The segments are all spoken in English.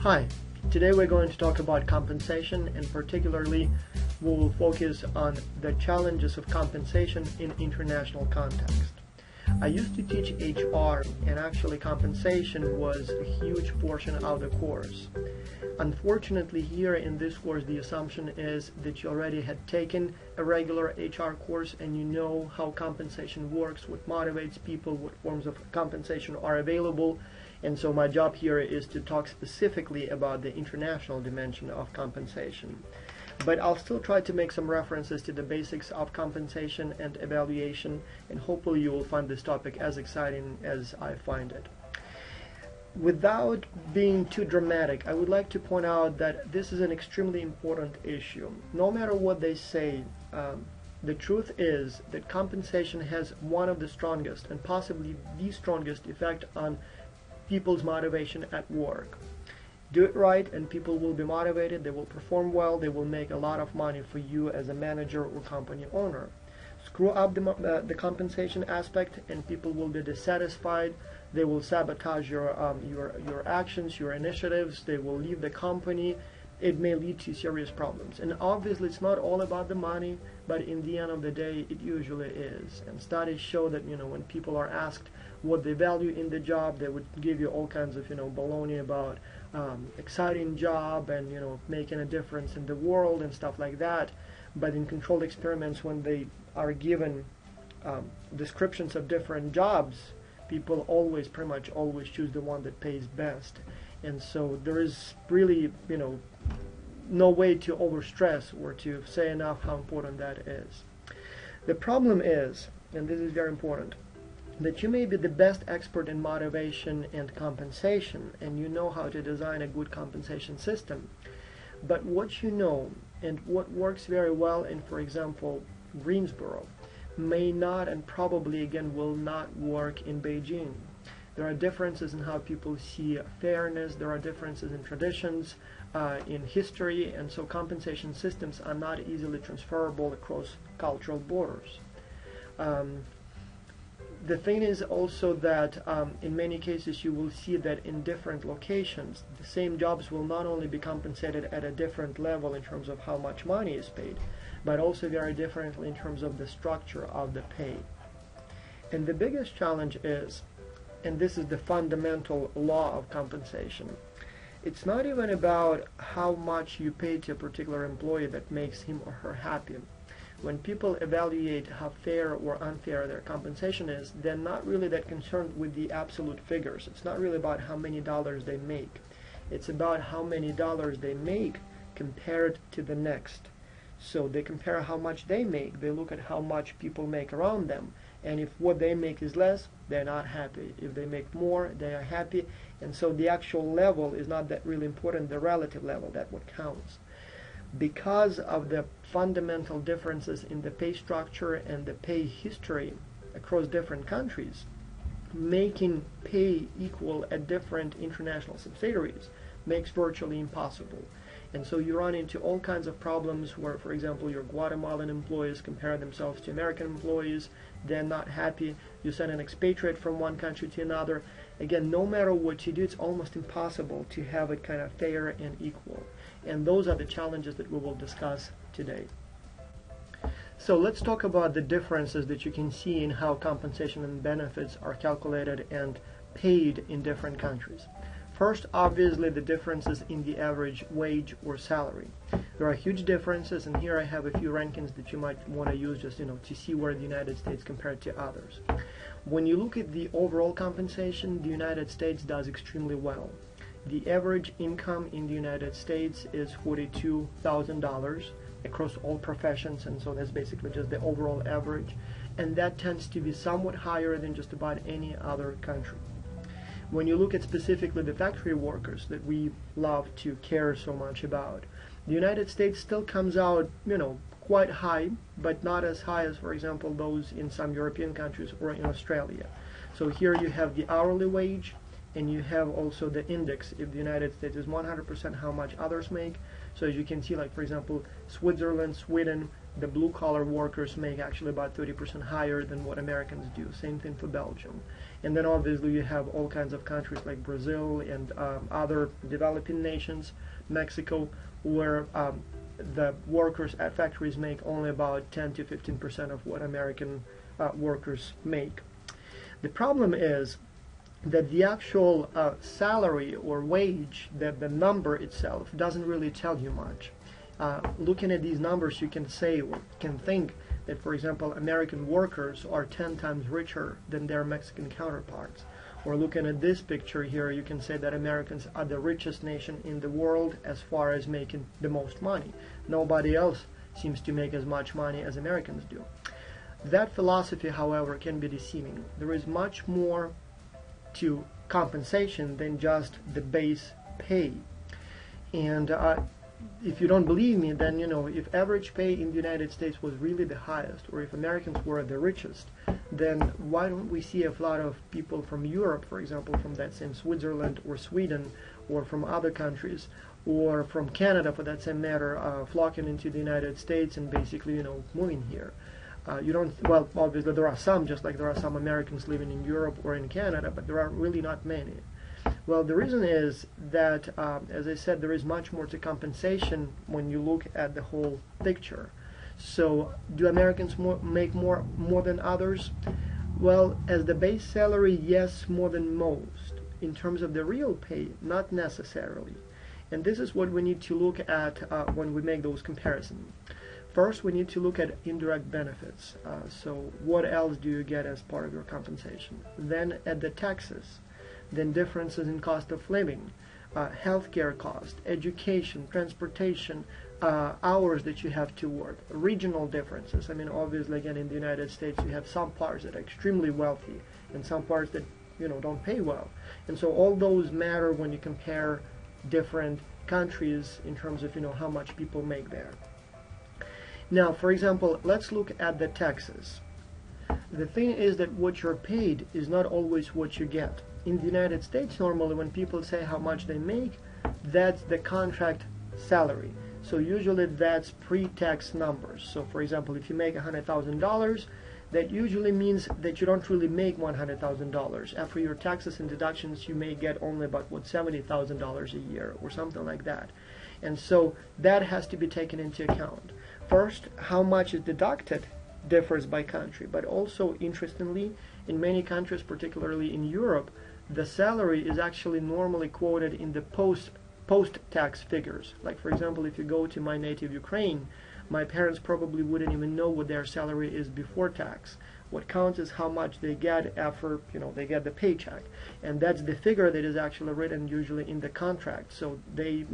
Hi, today we're going to talk about compensation, and particularly we will focus on the challenges of compensation in international context. I used to teach HR, and actually compensation was a huge portion of the course. Unfortunately, here in this course the assumption is that you already had taken a regular HR course and you know how compensation works, what motivates people, what forms of compensation are available. And so my job here is to talk specifically about the international dimension of compensation. But I'll still try to make some references to the basics of compensation and evaluation, and hopefully you will find this topic as exciting as I find it. Without being too dramatic, I would like to point out that this is an extremely important issue. No matter what they say, the truth is that compensation has one of the strongest and possibly the strongest effect on people's motivation at work. Do it right and people will be motivated, they will perform well, they will make a lot of money for you as a manager or company owner. Screw up the compensation aspect and people will be dissatisfied, they will sabotage your actions, your initiatives, they will leave the company. It may lead to serious problems. And obviously it's not all about the money, but in the end of the day it usually is. And studies show that when people are asked what they value in the job, they would give you all kinds of baloney about exciting job and making a difference in the world and stuff like that. But in controlled experiments, when they are given descriptions of different jobs, people pretty much always choose the one that pays best. And so there is really no way to overstress or to say enough how important that is. The problem is, and this is very important, that you may be the best expert in motivation and compensation, and you know how to design a good compensation system. But what you know and what works very well in, for example, Greensboro, may not and probably again will not work in Beijing. There are differences in how people see fairness, there are differences in traditions, in history, and so compensation systems are not easily transferable across cultural borders. The thing is also that in many cases you will see that in different locations the same jobs will not only be compensated at a different level in terms of how much money is paid, but also very differently in terms of the structure of the pay. And the biggest challenge is, and this is the fundamental law of compensation, it's not even about how much you pay to a particular employee that makes him or her happy. When people evaluate how fair or unfair their compensation is, they're not really that concerned with the absolute figures. It's not really about how many dollars they make. It's about how many dollars they make compared to the next. So they compare how much they make, they look at how much people make around them, and if what they make is less, they're not happy. If they make more, they are happy, and so the actual level is not that really important, the relative level, that's what counts. Because of the fundamental differences in the pay structure and the pay history across different countries, making pay equal at different international subsidiaries makes virtually impossible. And so you run into all kinds of problems where, for example, your Guatemalan employees compare themselves to American employees, they're not happy, you send an expatriate from one country to another. Again, no matter what you do, it's almost impossible to have it kind of fair and equal. And those are the challenges that we will discuss today. So let's talk about the differences that you can see in how compensation and benefits are calculated and paid in different countries. First, obviously, the differences in the average wage or salary. There are huge differences, and here I have a few rankings that you might want to use just to see where the United States compared to others. When you look at the overall compensation, the United States does extremely well. The average income in the United States is $42,000 across all professions, and so that's basically just the overall average, and that tends to be somewhat higher than just about any other country. When you look at specifically the factory workers that we love to care so much about, the United States still comes out, quite high, but not as high as, for example, those in some European countries or in Australia. So here you have the hourly wage, and you have also the index. If the United States is 100% how much others make. So as you can see, like for example, Switzerland, Sweden, the blue-collar workers make actually about 30% higher than what Americans do. Same thing for Belgium. And then obviously you have all kinds of countries like Brazil and other developing nations, Mexico, where the workers at factories make only about 10 to 15% of what American workers make. The problem is that the actual salary or wage, that the number itself doesn't really tell you much. Looking at these numbers, you can say or can think that, for example, American workers are 10 times richer than their Mexican counterparts. Or looking at this picture here, you can say that Americans are the richest nation in the world as far as making the most money. Nobody else seems to make as much money as Americans do. That philosophy, however, can be deceiving. There is much more to compensation than just the base pay. And if you don't believe me, then if average pay in the United States was really the highest, or if Americans were the richest, then why don't we see a lot of people from Europe, for example, from that same Switzerland or Sweden, or from other countries, or from Canada for that same matter, flocking into the United States and basically moving here? Well, obviously there are some, just like there are some Americans living in Europe or in Canada, but there are really not many. Well, the reason is that, as I said, there is much more to compensation when you look at the whole picture. So, do Americans make more than others? Well, as the base salary, yes, more than most. In terms of the real pay, not necessarily. And this is what we need to look at when we make those comparisons. First, we need to look at indirect benefits. So what else do you get as part of your compensation? Then at the taxes, then differences in cost of living, healthcare cost, education, transportation, hours that you have to work, regional differences. I mean, obviously, again, in the United States, you have some parts that are extremely wealthy and some parts that, don't pay well. And so all those matter when you compare different countries in terms of, how much people make there. Now, for example, let's look at the taxes. The thing is that what you're paid is not always what you get. In the United States, normally when people say how much they make, that's the contract salary. So usually that's pre-tax numbers. So for example, if you make $100,000, that usually means that you don't really make $100,000. After your taxes and deductions, you may get only about, $70,000 a year or something like that. And so that has to be taken into account. First, how much is deducted differs by country, but also, interestingly, in many countries, particularly in Europe, the salary is actually normally quoted in the post-tax figures. Like, for example, if you go to my native Ukraine, my parents probably wouldn't even know what their salary is before tax. What counts is how much they get after, they get the paycheck. And that's the figure that is actually written usually in the contract. So they,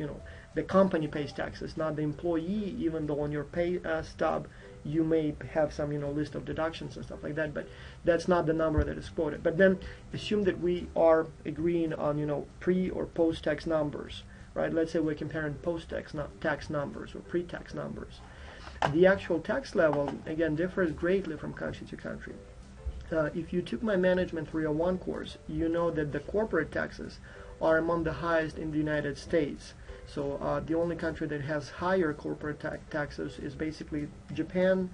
the company pays taxes, not the employee, even though on your pay stub you may have some, list of deductions and stuff like that, but that's not the number that is quoted. But then assume that we are agreeing on, pre or post-tax numbers, right? Let's say we're comparing post-tax tax numbers or pre-tax numbers. The actual tax level, again, differs greatly from country to country. If you took my Management 301 course, you know that the corporate taxes are among the highest in the United States. So the only country that has higher corporate taxes is basically Japan.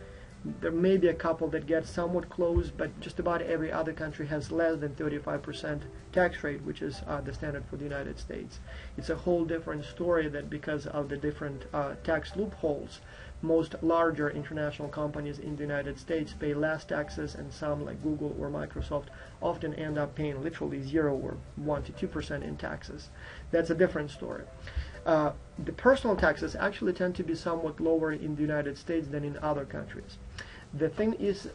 There may be a couple that get somewhat close, but just about every other country has less than 35% tax rate, which is the standard for the United States. It's a whole different story that because of the different tax loopholes, most larger international companies in the United States pay less taxes, and some like Google or Microsoft often end up paying literally 0 or 1 to 2% in taxes. That's a different story. The personal taxes actually tend to be somewhat lower in the United States than in other countries. The thing is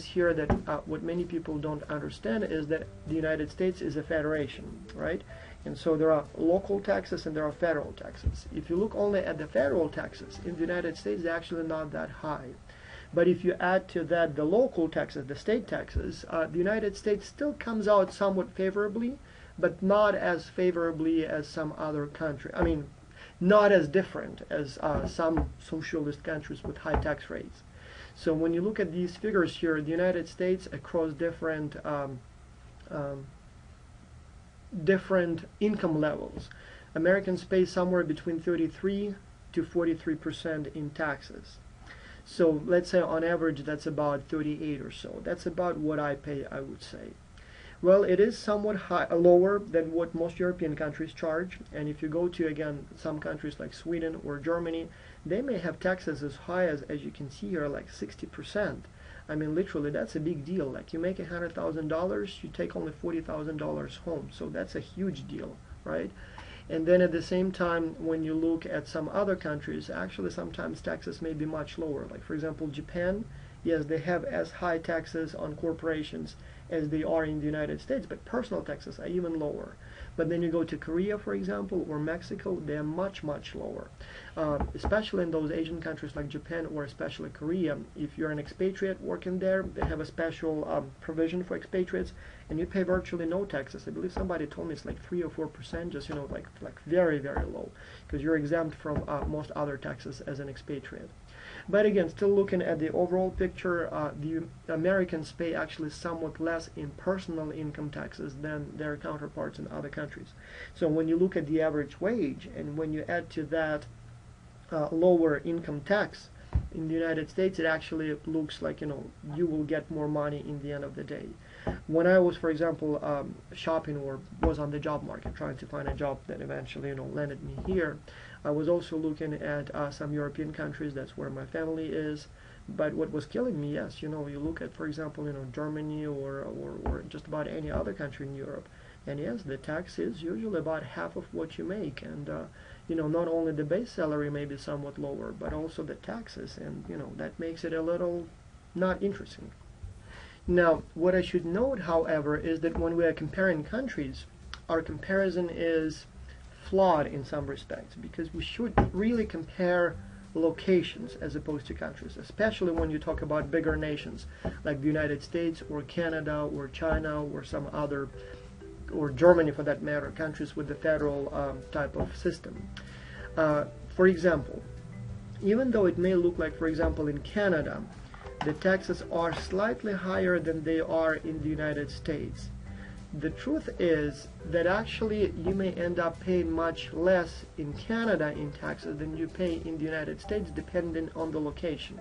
here that what many people don't understand is that the United States is a federation, right? And so there are local taxes and there are federal taxes. If you look only at the federal taxes, in the United States, they're actually not that high. But if you add to that the local taxes, the state taxes, the United States still comes out somewhat favorably, but not as favorably as some other country. I mean, not as different as some socialist countries with high tax rates. So when you look at these figures here, the United States across different income levels, Americans pay somewhere between 33 to 43% in taxes. So let's say on average that's about 38 or so. That's about what I pay, I would say. Well, it is somewhat lower than what most European countries charge. And if you go to, again, some countries like Sweden or Germany, they may have taxes as high as you can see here, like 60%. I mean, literally, that's a big deal. Like, you make $100,000, you take only $40,000 home. So that's a huge deal, right? And then at the same time, when you look at some other countries, actually sometimes taxes may be much lower. Like, for example, Japan, yes, they have as high taxes on corporations as they are in the United States, but personal taxes are even lower. But then you go to Korea, for example, or Mexico, they are much, much lower. Especially in those Asian countries like Japan or especially Korea, if you're an expatriate working there, they have a special provision for expatriates, and you pay virtually no taxes. I believe somebody told me it's like 3 or 4%, just, you know, like very, very low, because you're exempt from most other taxes as an expatriate. But again, still looking at the overall picture, the Americans pay actually somewhat less in personal income taxes than their counterparts in other countries. So when you look at the average wage, and when you add to that lower income tax in the United States, it actually looks like, you know, you will get more money in the end of the day. When I was, for example, shopping or was on the job market trying to find a job that eventually, you know, landed me here, I was also looking at some European countries. That's where my family is. But what was killing me, yes, you know, you look at, for example, you know, Germany or just about any other country in Europe, and yes, the tax is usually about half of what you make, and you know, not only the base salary may be somewhat lower, but also the taxes, and you know, that makes it a little not interesting. Now, what I should note, however, is that when we are comparing countries, our comparison is flawed in some respects, because we should really compare locations as opposed to countries, especially when you talk about bigger nations like the United States or Canada or China or some other, or Germany for that matter, countries with the federal type of system. For example, even though it may look like, for example, in Canada, the taxes are slightly higher than they are in the United States, the truth is that actually you may end up paying much less in Canada in taxes than you pay in the United States, depending on the location.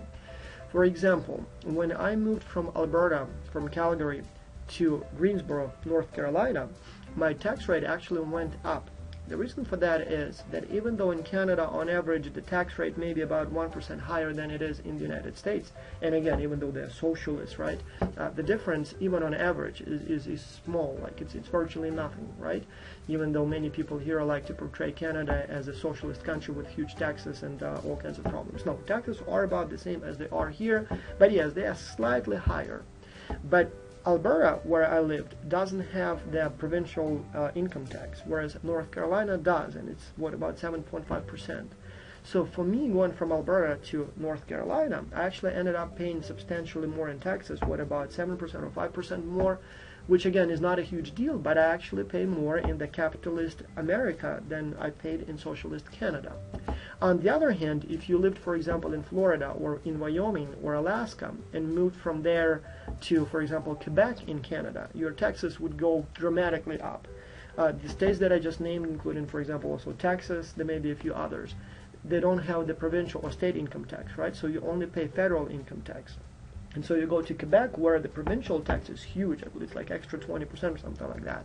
For example, when I moved from Alberta, from Calgary, to Greensboro, North Carolina, my tax rate actually went up. The reason for that is that even though in Canada, on average, the tax rate may be about 1% higher than it is in the United States, and again, even though they're socialists, right, the difference, even on average, is small. Like, it's virtually nothing, right? Even though many people here like to portray Canada as a socialist country with huge taxes and all kinds of problems. No, taxes are about the same as they are here, but yes, they are slightly higher. But Alberta, where I lived, doesn't have the provincial income tax, whereas North Carolina does, and it's, what, about 7.5%. So for me, going from Alberta to North Carolina, I actually ended up paying substantially more in taxes, what, about 7% or 5% more, which again is not a huge deal, but I actually pay more in the capitalist America than I paid in socialist Canada. On the other hand, if you lived, for example, in Florida or in Wyoming or Alaska and moved from there to, for example, Quebec in Canada, your taxes would go dramatically up. The states that I just named, including, for example, also Texas, there may be a few others, they don't have the provincial or state income tax, right? So you only pay federal income tax. And so you go to Quebec, where the provincial tax is huge. I believe it's like extra 20% or something like that.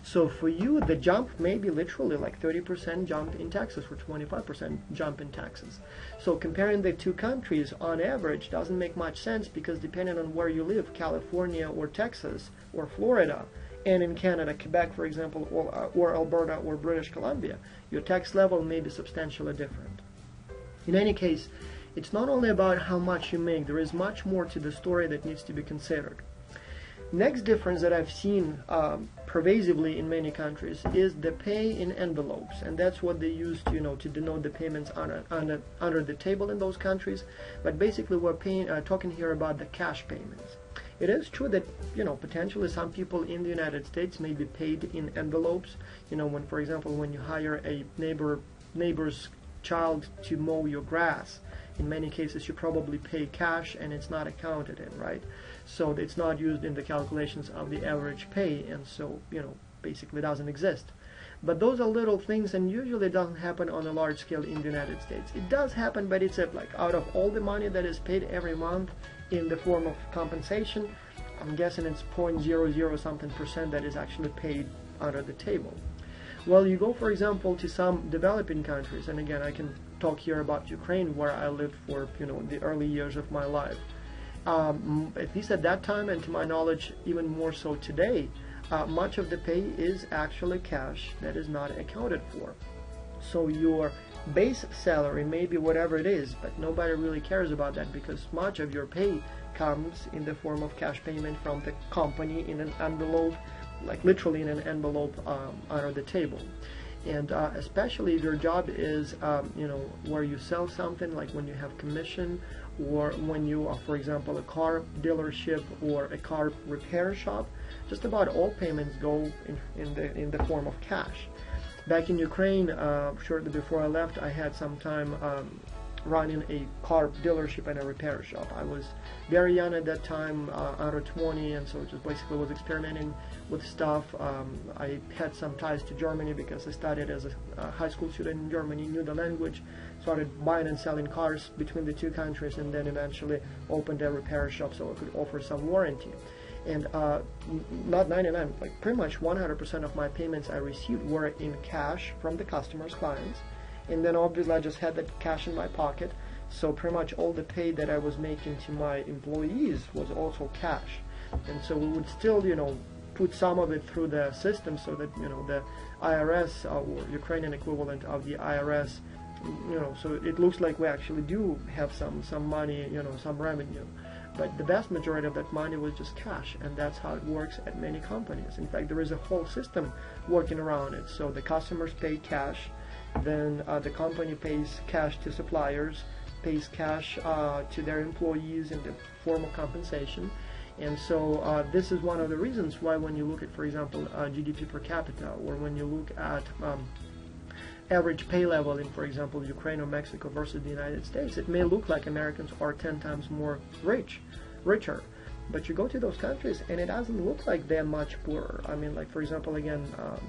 So for you, the jump may be literally like 30% jump in taxes or 25% jump in taxes. So comparing the two countries on average doesn't make much sense, because depending on where you live, California or Texas or Florida, and in Canada, Quebec, for example, or Alberta or British Columbia, your tax level may be substantially different. In any case, it's not only about how much you make, there is much more to the story that needs to be considered. Next difference that I've seen pervasively in many countries is the pay in envelopes, and that's what they use to, to denote the payments under the table in those countries. But basically, we're talking here about the cash payments. It is true that, potentially some people in the United States may be paid in envelopes. When, for example, when you hire a neighbor's child to mow your grass, in many cases you probably pay cash and it's not accounted in, right? So it's not used in the calculations of the average pay, and so, basically doesn't exist. But those are little things, and usually doesn't happen on a large scale in the United States. It does happen, but it's like out of all the money that is paid every month in the form of compensation, I'm guessing it's 0.00 something percent that is actually paid under the table. Well, you go, for example, to some developing countries, and again, I can talk here about Ukraine, where I lived for the early years of my life. At least at that time, and to my knowledge, even more so today, much of the pay is actually cash that is not accounted for. So your base salary may be whatever it is, but nobody really cares about that, because much of your pay comes in the form of cash payment from the company in an envelope, like literally in an envelope under the table. And especially if your job is where you sell something, like when you have commission, or when you are, for example, a car dealership or a car repair shop, just about all payments go in the form of cash. Back in Ukraine, shortly before I left, I had some time running a car dealership and a repair shop. I was very young at that time, under 20, and so just basically was experimenting with stuff. I had some ties to Germany because I studied as a high school student in Germany, knew the language, started buying and selling cars between the two countries, and then eventually opened a repair shop so I could offer some warranty. And not 99, like pretty much 100% of my payments I received were in cash from the customers, clients. And then obviously I just had that cash in my pocket, so pretty much all the pay that I was making to my employees was also cash. And so we would still, put some of it through the system so that, the IRS, or Ukrainian equivalent of the IRS, so it looks like we actually do have some money, some revenue. But the vast majority of that money was just cash, and that's how it works at many companies. In fact, there is a whole system working around it. So the customers pay cash, then the company pays cash to suppliers, pays cash to their employees in the form of compensation. And so this is one of the reasons why when you look at, for example, GDP per capita, or when you look at average pay level in, for example, Ukraine or Mexico versus the United States, it may look like Americans are 10 times more richer. But you go to those countries and it doesn't look like they're much poorer. I mean, like, for example, again,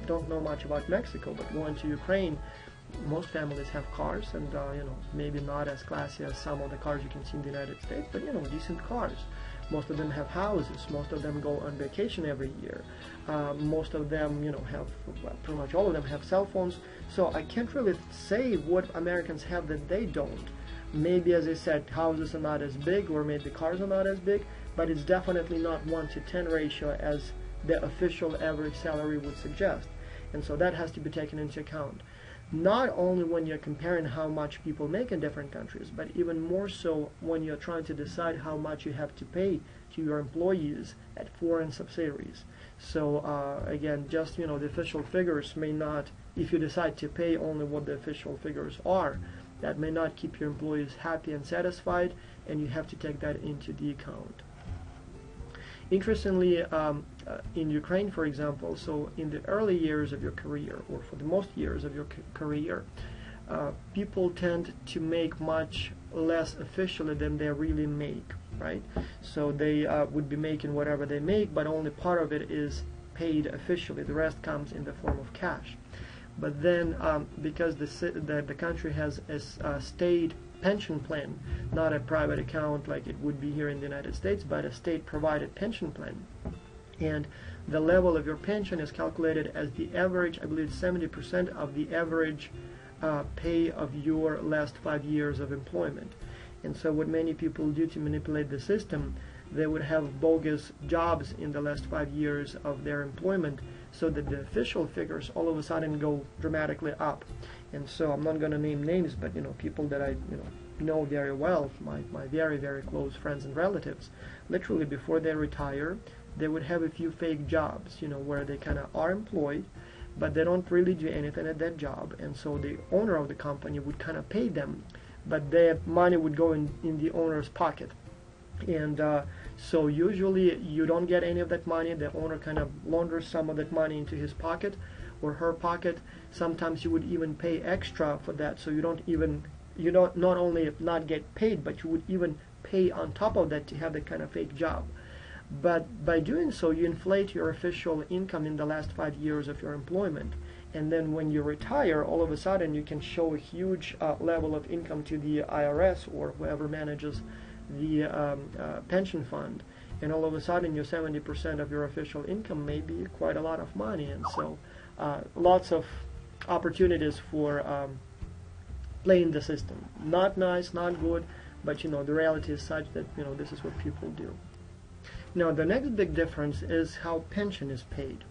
don't know much about Mexico, but going to Ukraine, most families have cars, and maybe not as classy as some of the cars you can see in the United States, but decent cars. Most of them have houses. Most of them go on vacation every year. Most of them, have, well, pretty much all of them have cell phones. So I can't really say what Americans have that they don't. Maybe, as I said, houses are not as big, or maybe cars are not as big, but it's definitely not 1-to-10 ratio as the official average salary would suggest. And so that has to be taken into account. Not only when you're comparing how much people make in different countries, but even more so when you're trying to decide how much you have to pay to your employees at foreign subsidiaries. So again, just the official figures may not, if you decide to pay only what the official figures are, that may not keep your employees happy and satisfied, and you have to take that into the account. Interestingly, in Ukraine, for example, so in the early years of your career, or for the most years of your career, people tend to make much less officially than they really make, right? So they would be making whatever they make, but only part of it is paid officially. The rest comes in the form of cash. But then, because the country has a state pension plan, not a private account like it would be here in the United States, but a state-provided pension plan. And the level of your pension is calculated as the average, I believe 70% of the average pay of your last 5 years of employment. And so what many people do to manipulate the system, they would have bogus jobs in the last 5 years of their employment, so that the official figures all of a sudden go dramatically up. And so I'm not going to name names, but people that I know very well, my very, very close friends and relatives, literally before they retire, they would have a few fake jobs, where they kind of are employed, but they don't really do anything at that job. And so the owner of the company would kind of pay them, but their money would go in the owner's pocket. And so usually you don't get any of that money. The owner kind of launders some of that money into his pocket or her pocket. Sometimes you would even pay extra for that, so you don't not only not get paid, but you would even pay on top of that to have that kind of fake job. But by doing so, you inflate your official income in the last 5 years of your employment. And then when you retire, all of a sudden you can show a huge level of income to the IRS or whoever manages the pension fund. and all of a sudden your 70% of your official income may be quite a lot of money. And so lots of opportunities for playing the system. Not nice, not good, but the reality is such that this is what people do. Now the next big difference is how pension is paid.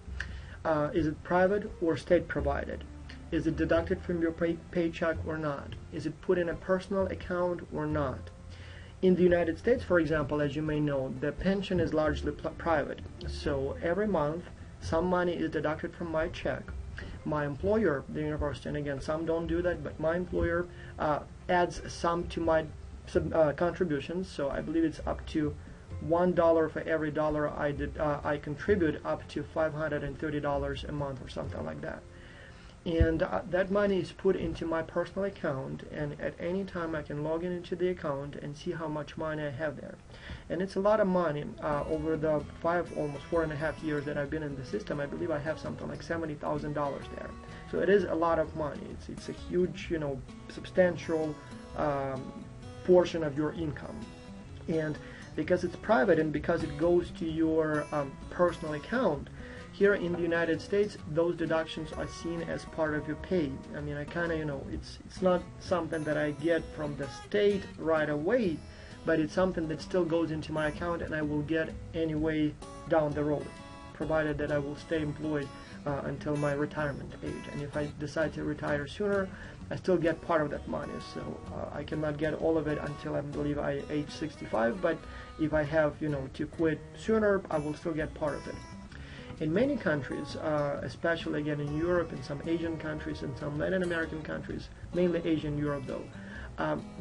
Is it private or state provided? Is it deducted from your paycheck or not? Is it put in a personal account or not? In the United States, for example, as you may know, the pension is largely private. So every month, some money is deducted from my check. My employer, the university, and again, some don't do that, but my employer adds some to my contributions. So I believe it's up to $1 for every dollar I contribute, up to $530 a month or something like that. And that money is put into my personal account, and at any time I can log into the account and see how much money I have there. And it's a lot of money. Over the almost 4.5 years that I've been in the system, I believe I have something like $70,000 there. So it is a lot of money. It's a huge, substantial portion of your income. And because it's private and because it goes to your personal account, here in the United States, those deductions are seen as part of your pay. I mean, I kind of, it's not something that I get from the state right away, but it's something that still goes into my account and I will get anyway down the road, provided that I will stay employed until my retirement age. And if I decide to retire sooner, I still get part of that money. So I cannot get all of it until I believe I age 65, but if I have, to quit sooner, I will still get part of it. In many countries, especially again in Europe and some Asian countries and some Latin American countries, mainly Asian Europe though,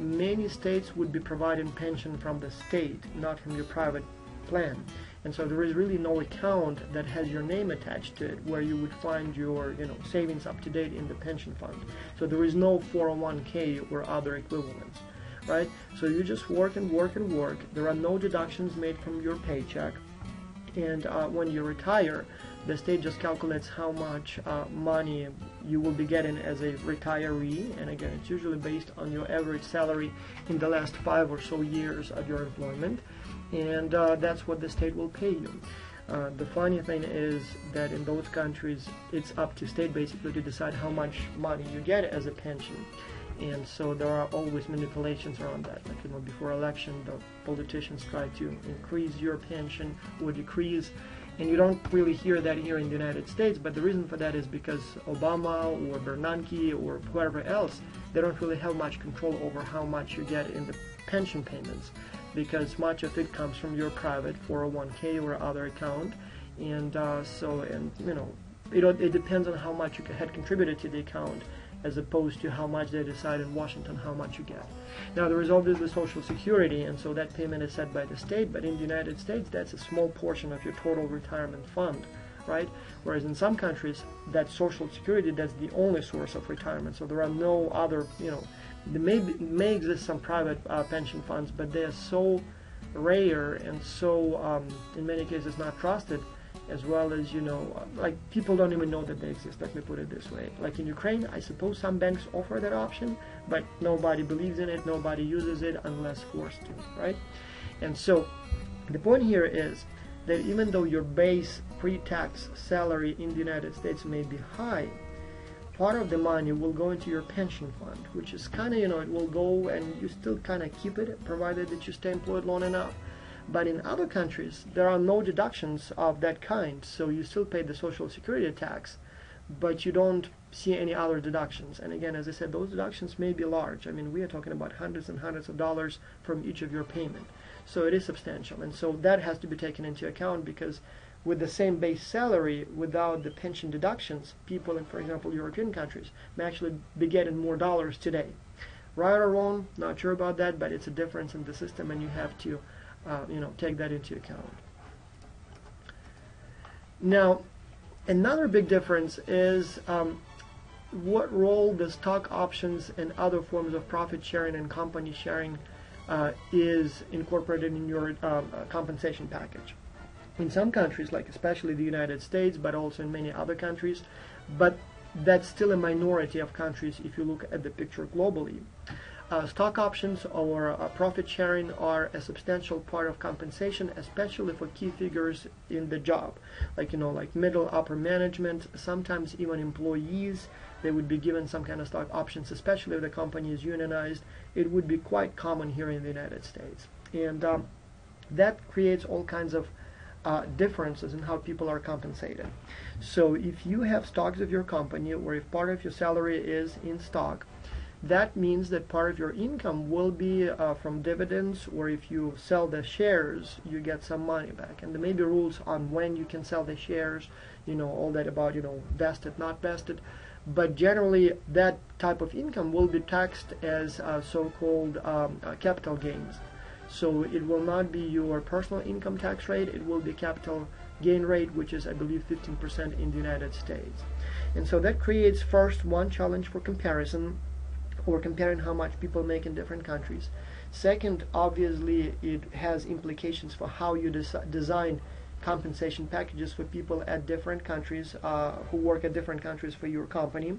many states would be providing pension from the state, not from your private plan. And so there is really no account that has your name attached to it where you would find your savings up to date in the pension fund. So there is no 401k or other equivalents, right? So you just work and work and work. There are no deductions made from your paycheck. And when you retire, the state just calculates how much money you will be getting as a retiree. And again, it's usually based on your average salary in the last 5 or so years of your employment. And that's what the state will pay you. The funny thing is that in those countries, it's up to state basically to decide how much money you get as a pension. And so there are always manipulations around that. Like, before election, the politicians try to increase your pension or decrease. And you don't really hear that here in the United States, but the reason for that is because Obama or Bernanke or whoever else, they don't really have much control over how much you get in the pension payments, because much of it comes from your private 401k or other account. And it depends on how much you had contributed to the account, as opposed to how much they decide in Washington how much you get. Now there is obviously Social Security, and so that payment is set by the state, but in the United States that's a small portion of your total retirement fund, right? Whereas in some countries, that Social Security, that's the only source of retirement, so there are no other, there may exist some private pension funds, but they are so rare and so, in many cases, not trusted, as well as, like, people don't even know that they exist, let me put it this way. Like in Ukraine, I suppose some banks offer that option, but nobody believes in it, nobody uses it unless forced to, right? And so the point here is that even though your base pre-tax salary in the United States may be high, part of the money will go into your pension fund, which is kind of, it will go and you still kind of keep it, provided that you stay employed long enough. But in other countries, there are no deductions of that kind, so you still pay the Social Security tax, but you don't see any other deductions. And again, as I said, those deductions may be large. I mean, we are talking about hundreds and hundreds of dollars from each of your payment. So it is substantial. And so that has to be taken into account, because with the same base salary, without the pension deductions, people in, for example, European countries may actually be getting more dollars today. Right or wrong, not sure about that, but it's a difference in the system, and you have to take that into account. Now, another big difference is what role the stock options and other forms of profit sharing and company sharing is incorporated in your compensation package. In some countries, like especially the United States, but also in many other countries, but that's still a minority of countries if you look at the picture globally. Stock options or profit sharing are a substantial part of compensation, especially for key figures in the job, like like middle upper management, sometimes even employees. They would be given some kind of stock options, especially if the company is unionized. It would be quite common here in the United States, and that creates all kinds of differences in how people are compensated. So if you have stocks of your company, or if part of your salary is in stock, that means that part of your income will be from dividends, or if you sell the shares, you get some money back. And there may be rules on when you can sell the shares, all that about, vested, not vested. But generally, that type of income will be taxed as so-called capital gains. So it will not be your personal income tax rate, it will be capital gain rate, which is, I believe, 15% in the United States. And so that creates first one challenge for comparison, or comparing how much people make in different countries. Second, obviously, it has implications for how you design compensation packages for people at different countries who work at different countries for your company.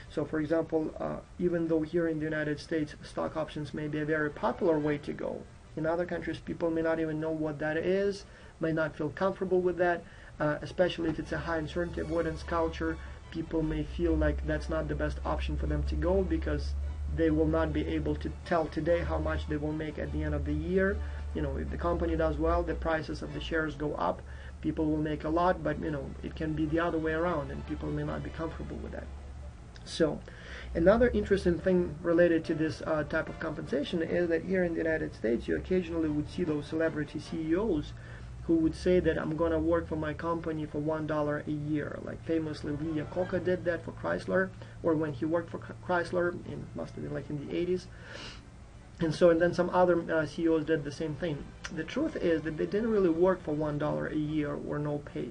So for example, even though here in the United States stock options may be a very popular way to go, in other countries people may not even know what that is, may not feel comfortable with that, especially if it's a high uncertainty avoidance culture. People may feel like that's not the best option for them to go, because they will not be able to tell today how much they will make at the end of the year. If the company does well, the prices of the shares go up, people will make a lot, but it can be the other way around, and people may not be comfortable with that. So another interesting thing related to this type of compensation is that here in the United States, you occasionally would see those celebrity CEOs who would say that I'm going to work for my company for $1 a year. Like famously, Lee Iacocca did that for Chrysler, or when he worked for Chrysler, must have been like in the 80s. And then some other CEOs did the same thing. The truth is that they didn't really work for $1 a year or no pay.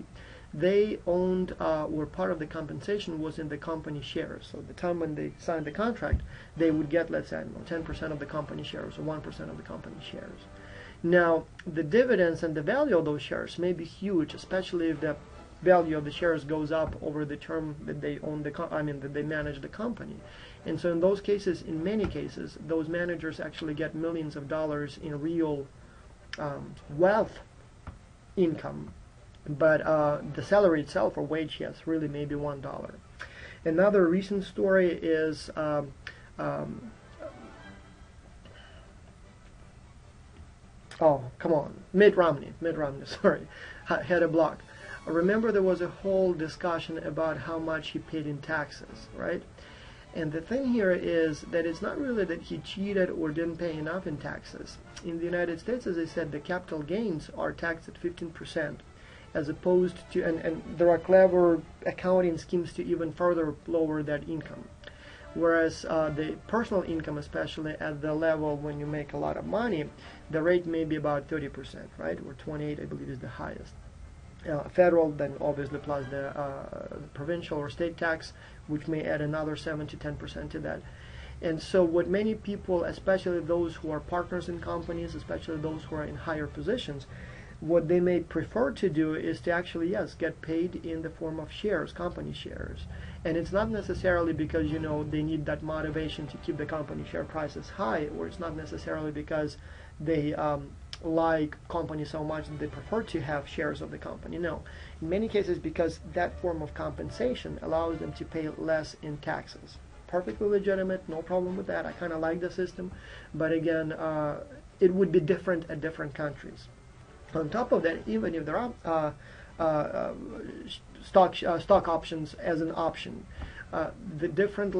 They owned, or part of the compensation was in the company shares. So the time when they signed the contract, they would get, let's say, 10% of the company shares or 1% of the company shares. Now, the dividends and the value of those shares may be huge, especially if the value of the shares goes up over the term that they own that they manage the company. And so in those cases, in many cases, those managers actually get millions of dollars in real wealth income. But the salary itself, or wage, yes, really maybe $1. Another recent story is oh, come on, Mitt Romney, sorry, had a block. Remember, there was a whole discussion about how much he paid in taxes, right? And the thing here is that it's not really that he cheated or didn't pay enough in taxes. In the United States, as I said, the capital gains are taxed at 15%, as opposed to, and there are clever accounting schemes to even further lower that income. Whereas the personal income, especially at the level when you make a lot of money, the rate may be about 30%, right? Or 28, I believe, is the highest. Federal, then obviously, plus the provincial or state tax, which may add another 7 to 10% to that. And so what many people, especially those who are partners in companies, especially those who are in higher positions, what they may prefer to do is to actually, yes, get paid in the form of shares, company shares. And it's not necessarily because, they need that motivation to keep the company share prices high, or it's not necessarily because they like companies so much that they prefer to have shares of the company. No. In many cases, because that form of compensation allows them to pay less in taxes. Perfectly legitimate, no problem with that. I kind of like the system. But again, it would be different at different countries. On top of that, even if there are stock options as an option, the different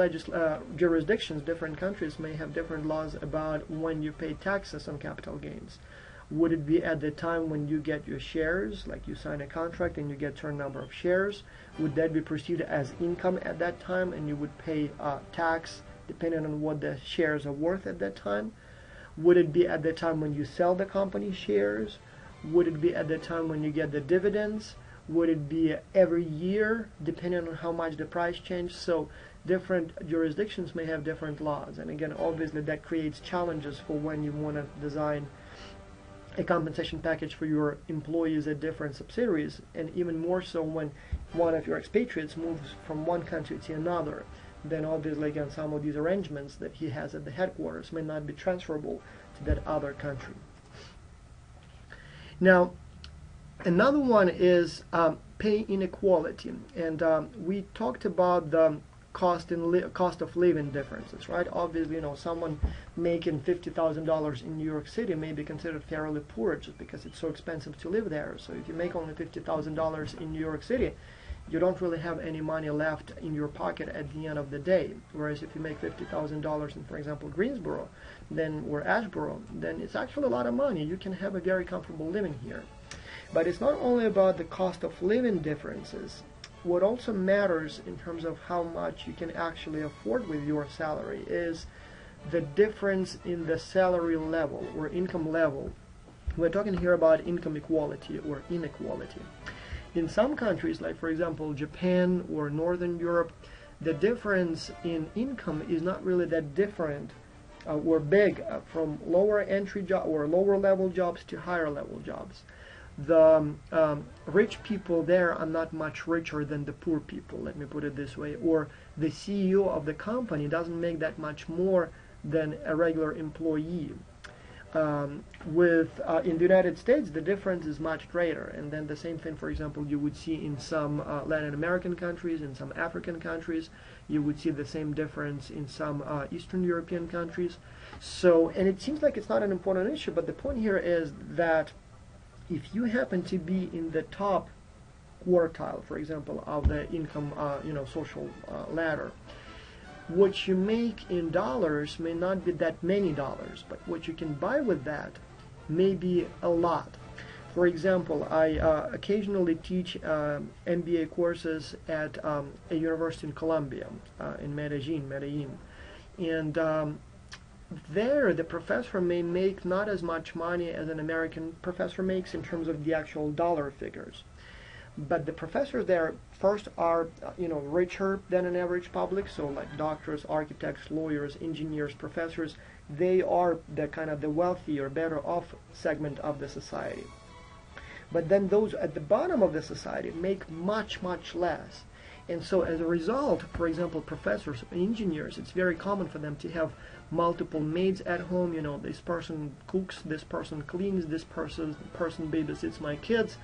jurisdictions, different countries may have different laws about when you pay taxes on capital gains. Would it be at the time when you get your shares, like you sign a contract and you get a certain number of shares? Would that be perceived as income at that time, and you would pay tax depending on what the shares are worth at that time? Would it be at the time when you sell the company shares? Would it be at the time when you get the dividends? Would it be every year, depending on how much the price changed? So different jurisdictions may have different laws. And again, obviously that creates challenges for when you want to design a compensation package for your employees at different subsidiaries, and even more so when one of your expatriates moves from one country to another. then obviously again some of these arrangements that he has at the headquarters may not be transferable to that other country. Now, another one is pay inequality, and we talked about the cost of living differences, right? Obviously, someone making $50,000 in New York City may be considered fairly poor just because it's so expensive to live there. So if you make only $50,000 in New York City, you don't really have any money left in your pocket at the end of the day. Whereas if you make $50,000 in, for example, Greensboro, or Ashboro, then it's actually a lot of money. You can have a very comfortable living here. But it's not only about the cost of living differences. What also matters in terms of how much you can actually afford with your salary is the difference in the salary level or income level. We're talking here about income equality or inequality. In some countries, like for example Japan or Northern Europe, the difference in income is not really that different or big from lower entry job or lower level jobs to higher level jobs. The rich people there are not much richer than the poor people, let me put it this way, or the CEO of the company doesn't make that much more than a regular employee. In the United States, the difference is much greater, and then the same thing, for example, you would see in some Latin American countries, in some African countries. You would see the same difference in some Eastern European countries. So, and it seems like it's not an important issue, but the point here is that if you happen to be in the top quartile, for example, of the income, social ladder, what you make in dollars may not be that many dollars, but what you can buy with that may be a lot. For example, I occasionally teach MBA courses at a university in Colombia, in Medellin, and there the professor may make not as much money as an American professor makes in terms of the actual dollar figures. But the professors there first are richer than an average public, so like doctors, architects, lawyers, engineers, professors, they are the kind of the wealthy or better off segment of the society. But then those at the bottom of the society make much, much less. And so as a result, for example, professors, engineers, it's very common for them to have multiple maids at home. This person cooks, this person cleans, this person babysits my kids.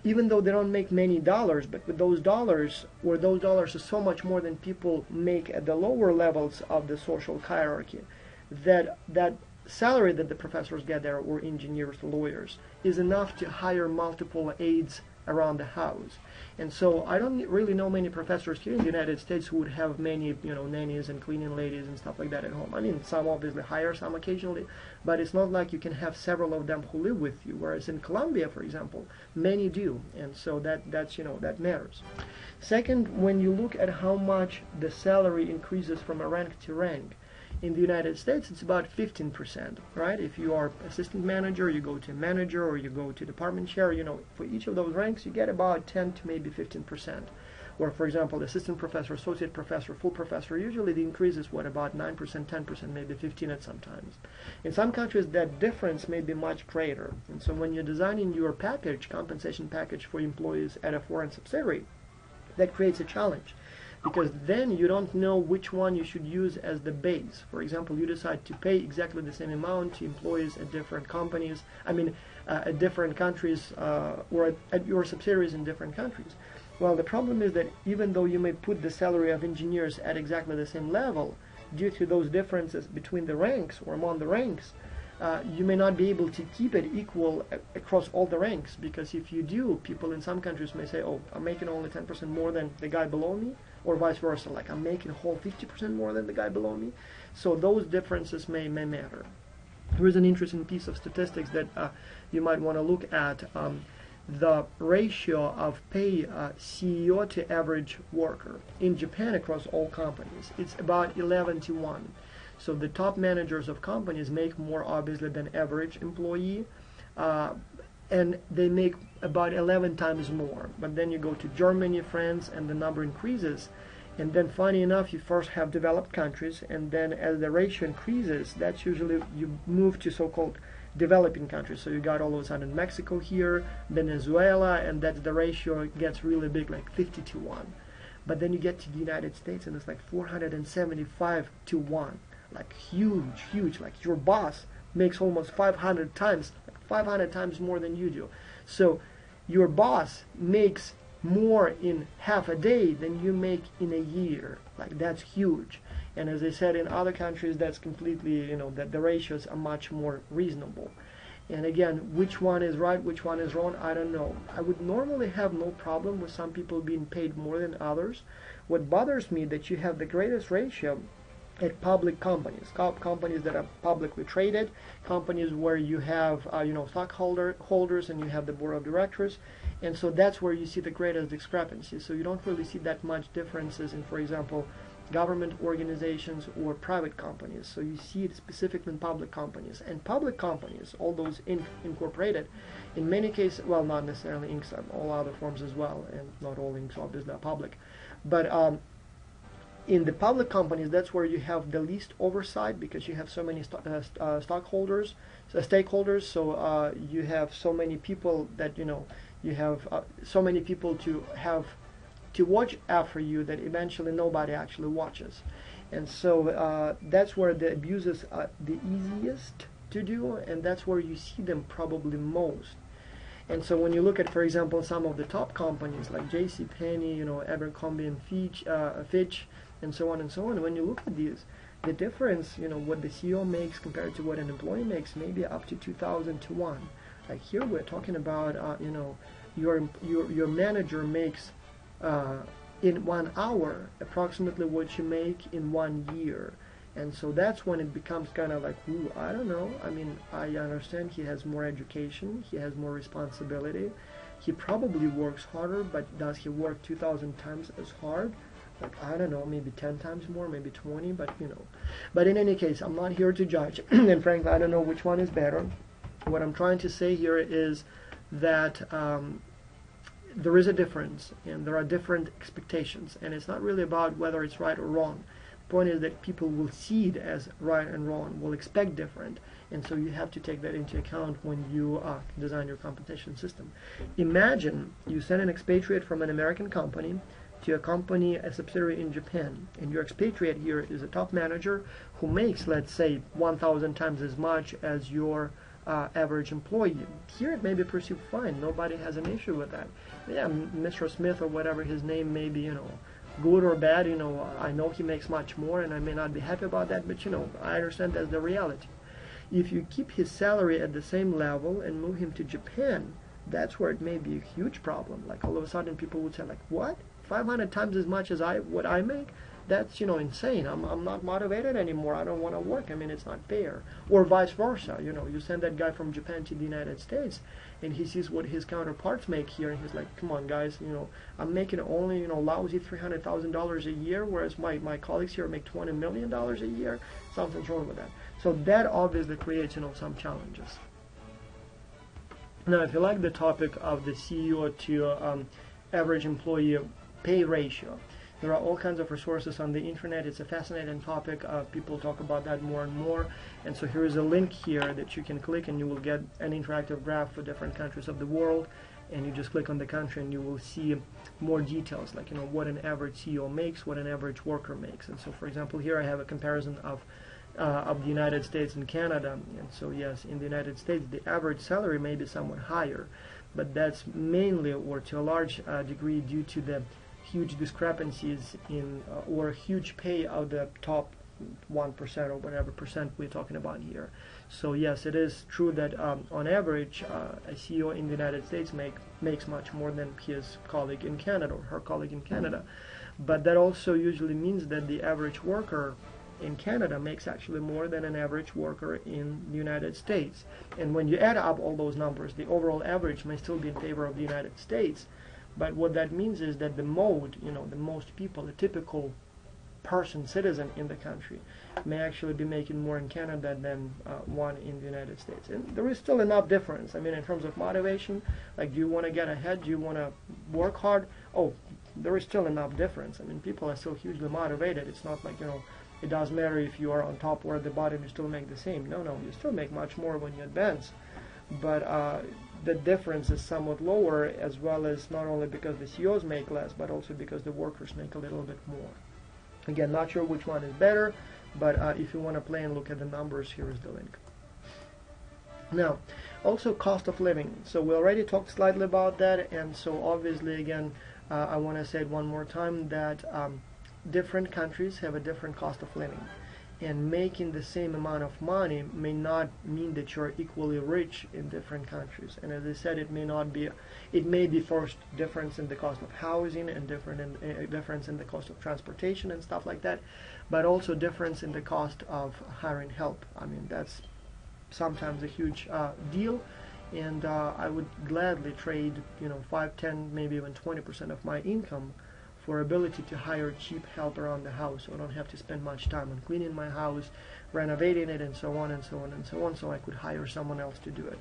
Even though they don't make many dollars, but with those dollars, is so much more than people make at the lower levels of the social hierarchy, that salary that the professors get there, or engineers, lawyers, is enough to hire multiple aides around the house. And so I don't really know many professors here in the United States who would have many, nannies and cleaning ladies and stuff like that at home. I mean, some obviously hire some occasionally, but it's not like you can have several of them who live with you. Whereas in Colombia, for example, many do, and so that matters. Second, when you look at how much the salary increases from a rank to rank, in the United States, it's about 15%, right? If you are assistant manager, you go to manager, or you go to department chair, for each of those ranks, you get about 10 to maybe 15%. Or, for example, assistant professor, associate professor, full professor, usually the increase is, about 9%, 10%, maybe 15% at some times. In some countries, that difference may be much greater. And so when you're designing your compensation package for employees at a foreign subsidiary, that creates a challenge. Because then you don't know which one you should use as the base. For example, you decide to pay exactly the same amount to employees at different companies, at different countries, or at your subsidiaries in different countries. Well, the problem is that even though you may put the salary of engineers at exactly the same level, due to those differences between the ranks or among the ranks, you may not be able to keep it equal across all the ranks, because if you do, people in some countries may say, oh, I'm making only 10% more than the guy below me, or vice versa, like I'm making a whole 50% more than the guy below me. So those differences may matter. Here's an interesting piece of statistics that you might want to look at. The ratio of pay CEO to average worker in Japan across all companies, it's about 11:1. So the top managers of companies make more, obviously, than average employee, and they make about 11 times more. But then you go to Germany, France, and the number increases. And then, funny enough, you first have developed countries, and then as the ratio increases, that's usually you move to so-called developing countries. So you got all of a sudden Mexico here, Venezuela, and that's the ratio gets really big, like 50:1. But then you get to the United States and it's like 475 to 1. Like huge. Like your boss makes almost 500 times, like 500 times more than you do. So your boss makes more in half a day than you make in a year. Like that's huge. And as I said, in other countries that's completely, that the ratios are much more reasonable. And again, which one is right, which one is wrong, I don't know. I would normally have no problem with some people being paid more than others. What bothers me that you have the greatest ratio at public companies, companies that are publicly traded, companies where you have stockholders and you have the board of directors, and so that's where you see the greatest discrepancy. So you don't really see that much differences in, for example, government organizations or private companies. So you see it specifically in public companies. And public companies, all those incorporated, in many cases, well, not necessarily Incs, all other forms as well, and not all Incs obviously are public, but in the public companies, that's where you have the least oversight because you have so many stakeholders. So you have so many people that you have so many people to watch after you that eventually nobody actually watches, and so that's where the abuses are the easiest to do, and that's where you see them probably most. And so when you look at, for example, some of the top companies like JCPenney, Abercrombie and Fitch, and so on and so on, when you look at these, the difference, what the CEO makes compared to what an employee makes, maybe up to 2,000 to 1. Like here we're talking about, your manager makes in 1 hour approximately what you make in 1 year. And so that's when it becomes kind of like, ooh, I don't know. I mean, I understand he has more education, he has more responsibility, he probably works harder, but does he work 2,000 times as hard? Like, I don't know, maybe 10 times more, maybe 20, but But in any case, I'm not here to judge, and frankly, I don't know which one is better. What I'm trying to say here is that there is a difference, and there are different expectations, and it's not really about whether it's right or wrong. The point is that people will see it as right and wrong, will expect different, and so you have to take that into account when you design your compensation system. Imagine you send an expatriate from an American company to a company, a subsidiary in Japan, and your expatriate here is a top manager who makes, let's say, 1,000 times as much as your average employee. Here it may be perceived fine, nobody has an issue with that. Yeah, Mr. Smith or whatever his name may be, good or bad, I know he makes much more and I may not be happy about that, but I understand that's the reality. If you keep his salary at the same level and move him to Japan, that's where it may be a huge problem. Like all of a sudden people would say like, what? 500 times as much as what I make? That's insane. I'm not motivated anymore. I don't want to work. I mean, it's not fair. Or vice versa. You send that guy from Japan to the United States, and he sees what his counterparts make here, and he's like, "Come on, guys. I'm making only lousy $300,000 a year, whereas my colleagues here make $20 million a year. Something's wrong with that." So that obviously creates some challenges. Now, if you like the topic of the CEO to average employee pay ratio, there are all kinds of resources on the internet. It's a fascinating topic. People talk about that more and more. And so here is a link here that you can click, and you will get an interactive graph for different countries of the world. And you just click on the country, and you will see more details, like what an average CEO makes, what an average worker makes. And so, for example, here I have a comparison of the United States and Canada. And so, yes, in the United States, the average salary may be somewhat higher, but that's mainly, or to a large degree, due to the huge discrepancies in or huge pay of the top 1% or whatever percent we're talking about here. So yes, it is true that on average a CEO in the United States makes much more than his colleague in Canada or her colleague in Canada, but that also usually means that the average worker in Canada makes actually more than an average worker in the United States. And when you add up all those numbers, the overall average may still be in favor of the United States. But what that means is that the most people, the typical person, citizen in the country, may actually be making more in Canada than one in the United States. And there is still enough difference. I mean, in terms of motivation, like, do you want to get ahead? Do you want to work hard? Oh, there is still enough difference. I mean, people are still hugely motivated. It's not like, it doesn't matter if you are on top or at the bottom, you still make the same. No, you still make much more when you advance. but the difference is somewhat lower, as well as not only because the CEOs make less, but also because the workers make a little bit more. Again, not sure which one is better, but if you want to play and look at the numbers, here is the link. Now, also cost of living. So we already talked slightly about that, and so obviously, again, I want to say it one more time that different countries have a different cost of living, and making the same amount of money may not mean that you're equally rich in different countries. And as I said, it may be first difference in the cost of housing and difference in the cost of transportation and stuff like that, but also difference in the cost of hiring help. I mean, that's sometimes a huge deal, and I would gladly trade 5, 10, maybe even 20% of my income for ability to hire cheap help around the house, so I don't have to spend much time on cleaning my house, renovating it, and so on and so on and so on, so I could hire someone else to do it.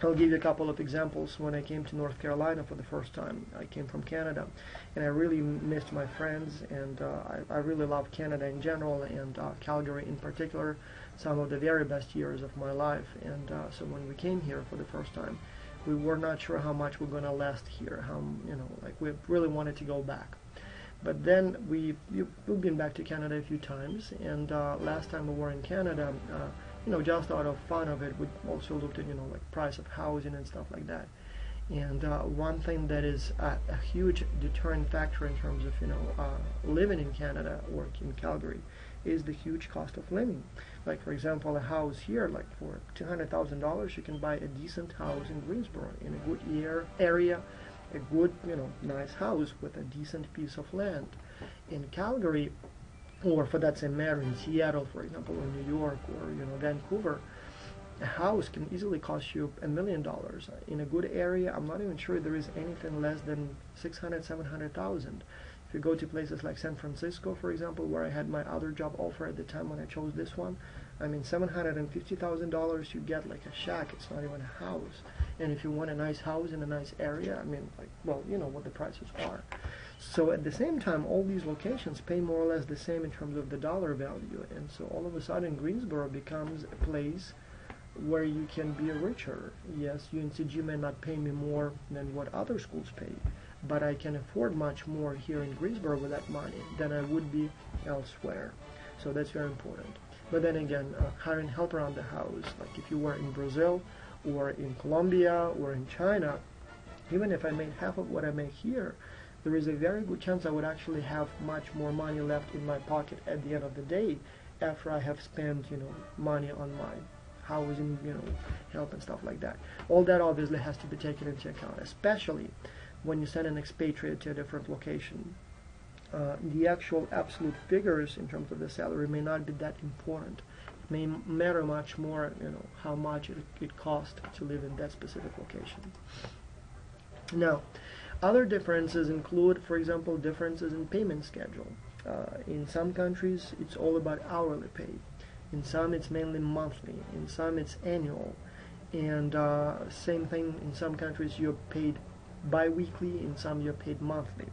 I'll give you a couple of examples. When I came to North Carolina for the first time, I came from Canada, and I really missed my friends, and I really love Canada in general, and Calgary in particular, some of the very best years of my life. And so when we came here for the first time, we were not sure how much we're going to last here, like we really wanted to go back. But then we've been back to Canada a few times, and last time we were in Canada, just out of fun of it, we also looked at, like price of housing and stuff like that. And one thing that is a huge deterrent factor in terms of, living in Canada or in Calgary is the huge cost of living. Like, for example, a house here, like for $200,000, you can buy a decent house in Greensboro, in a good area, a good, nice house with a decent piece of land. In Calgary, or for that same matter, in Seattle, for example, or New York, or Vancouver, a house can easily cost you $1 million. In a good area, I'm not even sure there is anything less than $600,000, $700,000. If you go to places like San Francisco, for example, where I had my other job offer at the time when I chose this one, I mean, $750,000, you get like a shack. It's not even a house. And if you want a nice house in a nice area, I mean, like, well, you know what the prices are. So at the same time, all these locations pay more or less the same in terms of the dollar value. And so all of a sudden, Greensboro becomes a place where you can be richer. Yes, UNCG may not pay me more than what other schools pay, but I can afford much more here in Greensboro with that money than I would be elsewhere. So that's very important. But then again, hiring help around the house, like if you were in Brazil or in Colombia or in China, even if I made half of what I make here, there is a very good chance I would actually have much more money left in my pocket at the end of the day after I have spent, money on my housing, help and stuff like that. All that obviously has to be taken into account, especially when you send an expatriate to a different location. The actual absolute figures in terms of the salary may not be that important. It may matter much more, how much it costs to live in that specific location. Now, other differences include, for example, differences in payment schedule. In some countries, it's all about hourly pay. In some, it's mainly monthly. In some, it's annual. And same thing, in some countries, you're paid bi-weekly. In some, you're paid monthly.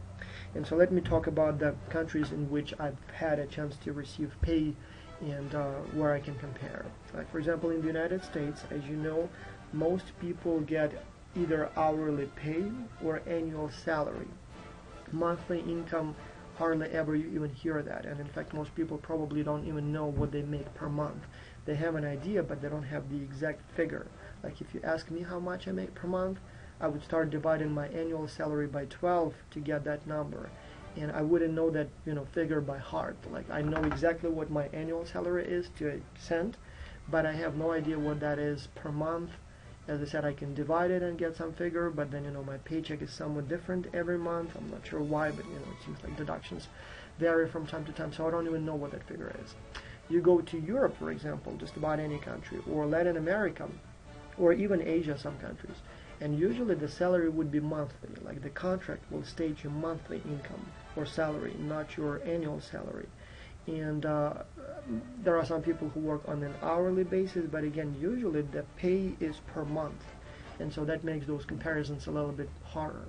And so let me talk about the countries in which I've had a chance to receive pay and where I can compare. Like, for example, in the United States, as you know, most people get either hourly pay or annual salary. Monthly income, hardly ever you even hear that, and in fact most people probably don't even know what they make per month. They have an idea, but they don't have the exact figure. Like if you ask me how much I make per month, I would start dividing my annual salary by 12 to get that number, and I wouldn't know that figure by heart. Like I know exactly what my annual salary is to a cent, but I have no idea what that is per month. As I said, I can divide it and get some figure, but then my paycheck is somewhat different every month. I'm not sure why, but it seems like deductions vary from time to time, so I don't even know what that figure is. You go to Europe, for example, just about any country, or Latin America, or even Asia, some countries, and usually the salary would be monthly. Like the contract will state your monthly income or salary, not your annual salary. And there are some people who work on an hourly basis, but again, usually the pay is per month, and so that makes those comparisons a little bit harder.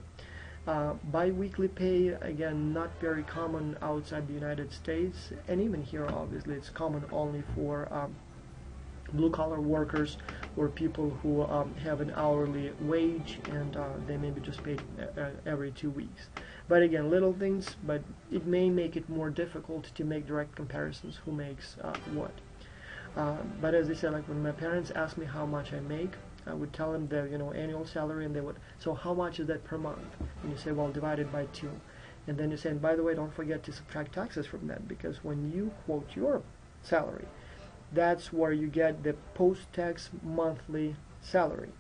Bi-weekly pay, again, not very common outside the United States, and even here obviously it's common only for blue-collar workers or people who have an hourly wage, and they may be just paid every 2 weeks. But again, little things, but it may make it more difficult to make direct comparisons who makes what. But as I said, like when my parents asked me how much I make, I would tell them their annual salary, and they would, so how much is that per month? And you say, well, divided by 2. And then you say, and by the way, don't forget to subtract taxes from that, because when you quote your salary, that's where you get the post-tax monthly salary.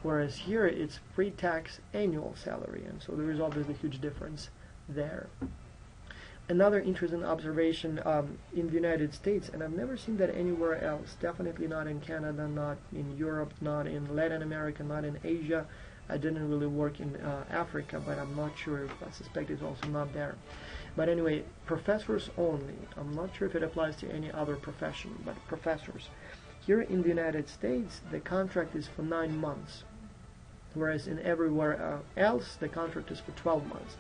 Whereas here it's pre-tax annual salary, and so there is obviously a huge difference there. Another interesting observation in the United States, and I've never seen that anywhere else, definitely not in Canada, not in Europe, not in Latin America, not in Asia. I didn't really work in Africa, but I'm not sure if I suspect it's also not there. But anyway, professors only. I'm not sure if it applies to any other profession, but professors. Here in the United States, the contract is for 9 months, whereas in everywhere else, the contract is for 12 months.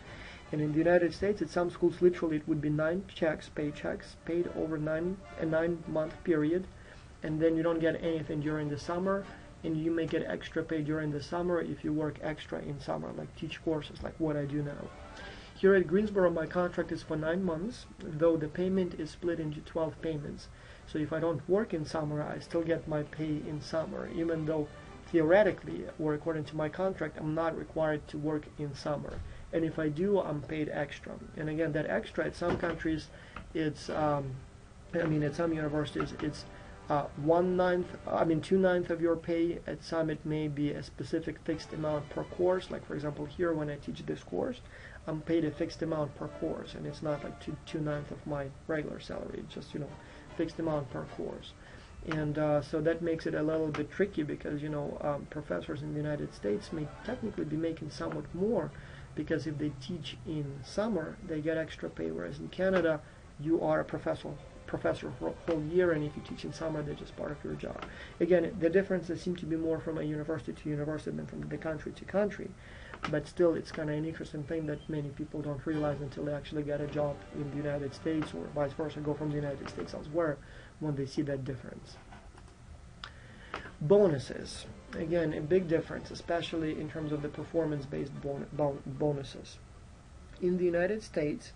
And in the United States, at some schools, literally, it would be 9 paychecks, paid over a 9-month period, and then you don't get anything during the summer, and you may get extra pay during the summer if you work extra in summer, like teach courses, like what I do now. Here at Greensboro, my contract is for 9 months, though the payment is split into 12 payments. So if I don't work in summer, I still get my pay in summer, even though theoretically, or according to my contract, I'm not required to work in summer. And if I do, I'm paid extra. And again, that extra at some countries, it's, at some universities, it's 2/9 of your pay. At some, it may be a specific fixed amount per course. Like for example, here when I teach this course, I'm paid a fixed amount per course, and it's not like 2/9 of my regular salary. It's just fixed amount per course. And so that makes it a little bit tricky because professors in the United States may technically be making somewhat more, because if they teach in summer, they get extra pay, whereas in Canada, you are a professor for a whole year, and if you teach in summer, they're just part of your job. Again, the differences seem to be more from a university to university than from the country to country, but still, it's kind of an interesting thing that many people don't realize until they actually get a job in the United States, or vice versa, go from the United States elsewhere, when they see that difference. Bonuses. Again, a big difference, especially in terms of the performance-based bonuses. In the United States,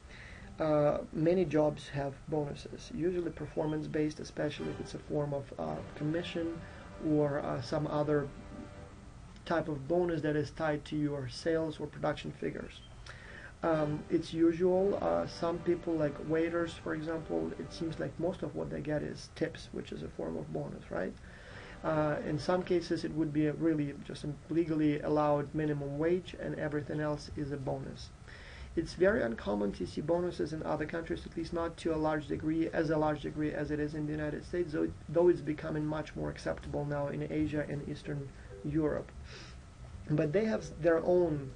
many jobs have bonuses, usually performance-based, especially if it's a form of commission or some other type of bonus that is tied to your sales or production figures. It's usual. Some people, like waiters, for example, it seems like most of what they get is tips, which is a form of bonus, right? In some cases, it would be really just a legally allowed minimum wage, and everything else is a bonus. It's very uncommon to see bonuses in other countries, at least not to a large degree as it is in the United States, though it's becoming much more acceptable now in Asia and Eastern Europe. But they have their own,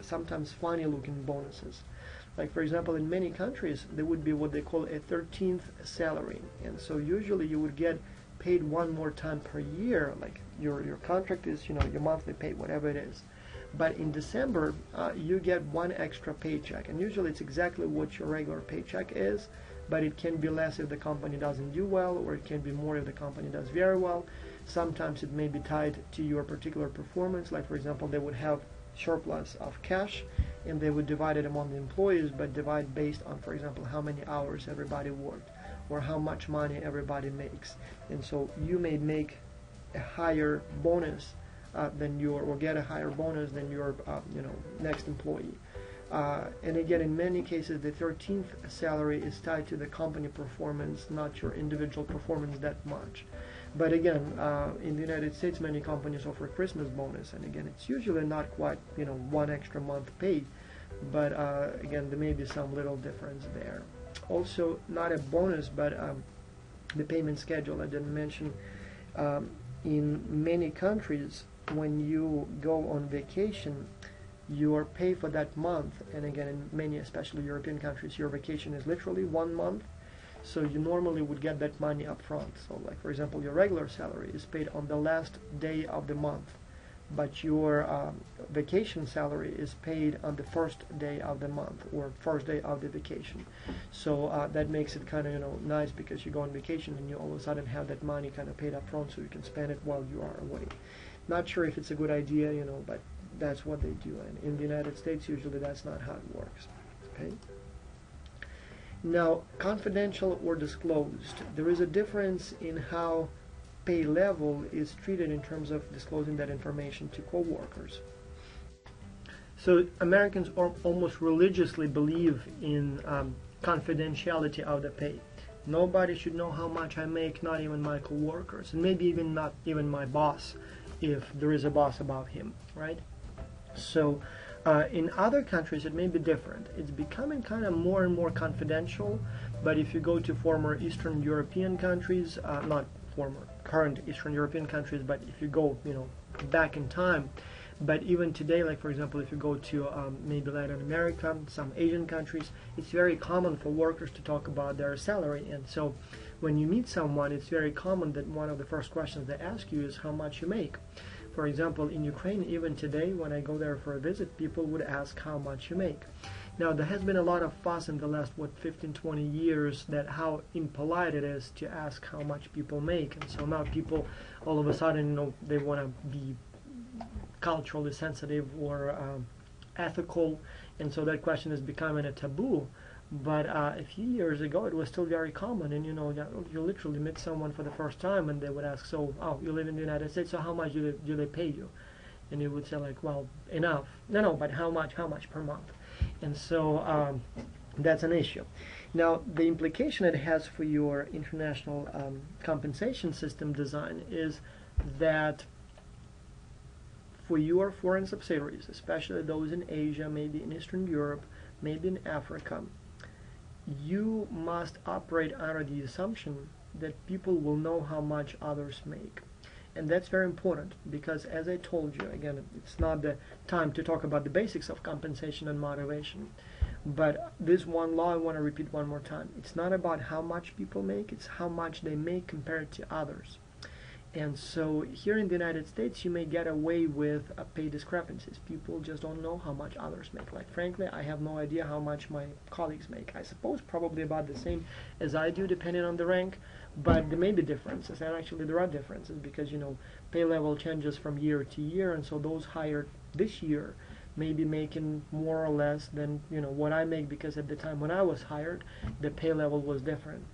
sometimes funny-looking bonuses. Like, for example, in many countries, there would be what they call a 13th salary, and so usually you would get paid one more time per year, like your contract is your monthly pay, whatever it is, but in December you get one extra paycheck, and usually it's exactly what your regular paycheck is, but it can be less if the company doesn't do well, or it can be more if the company does very well. Sometimes it may be tied to your particular performance, like for example, they would have surplus of cash and they would divide it among the employees, but divide based on, for example, how many hours everybody worked or how much money everybody makes. And so you may make a higher bonus or get a higher bonus than your next employee. And again, in many cases, the 13th salary is tied to the company performance, not your individual performance that much. But again, in the United States, many companies offer Christmas bonus, and again, it's usually not quite one extra month paid, but again, there may be some little difference there. Also, not a bonus, but the payment schedule I didn't mention. In many countries, when you go on vacation, your pay for that month, and again, in many, especially European countries, your vacation is literally 1 month, so you normally would get that money up front. So like, for example, your regular salary is paid on the last day of the month, but your vacation salary is paid on the first day of the month or first day of the vacation. So that makes it kind of nice, because you go on vacation and you all of a sudden have that money kind of paid up front, so you can spend it while you are away. Not sure if it's a good idea, but that's what they do. And in the United States, usually that's not how it works. Okay. Now, confidential or disclosed. There is a difference in how pay level is treated in terms of disclosing that information to coworkers. So Americans almost religiously believe in confidentiality of the pay. Nobody should know how much I make, not even my coworkers, and maybe even not even my boss, if there is a boss above him, right? So in other countries it may be different. It's becoming kind of more and more confidential, but if you go to former Eastern European countries, not former, current Eastern European countries, but if you go, back in time, but even today, like for example, if you go to maybe Latin America, some Asian countries, it's very common for workers to talk about their salary. And so when you meet someone, it's very common that one of the first questions they ask you is how much you make. For example, in Ukraine, even today, when I go there for a visit, people would ask how much you make. Now, there has been a lot of fuss in the last, 15, 20 years that how impolite it is to ask how much people make. And so now people, all of a sudden, they want to be culturally sensitive or ethical. And so that question is becoming a taboo. But a few years ago, it was still very common. And, you literally meet someone for the first time and they would ask, so, you live in the United States, so how much do they pay you? And you would say, like, well, enough. No, but how much per month? And so that's an issue. Now, the implication it has for your international compensation system design is that for your foreign subsidiaries, especially those in Asia, maybe in Eastern Europe, maybe in Africa, you must operate under the assumption that people will know how much others make. And that's very important, because as I told you, again, it's not the time to talk about the basics of compensation and motivation, but this one law I want to repeat one more time. It's not about how much people make, it's how much they make compared to others. And so here in the United States, you may get away with pay discrepancies. People just don't know how much others make. Like, frankly, I have no idea how much my colleagues make. I suppose probably about the same as I do, depending on the rank, but there may be differences, and actually there are differences, because, pay level changes from year to year, and so those hired this year may be making more or less than, what I make, because at the time when I was hired, the pay level was different.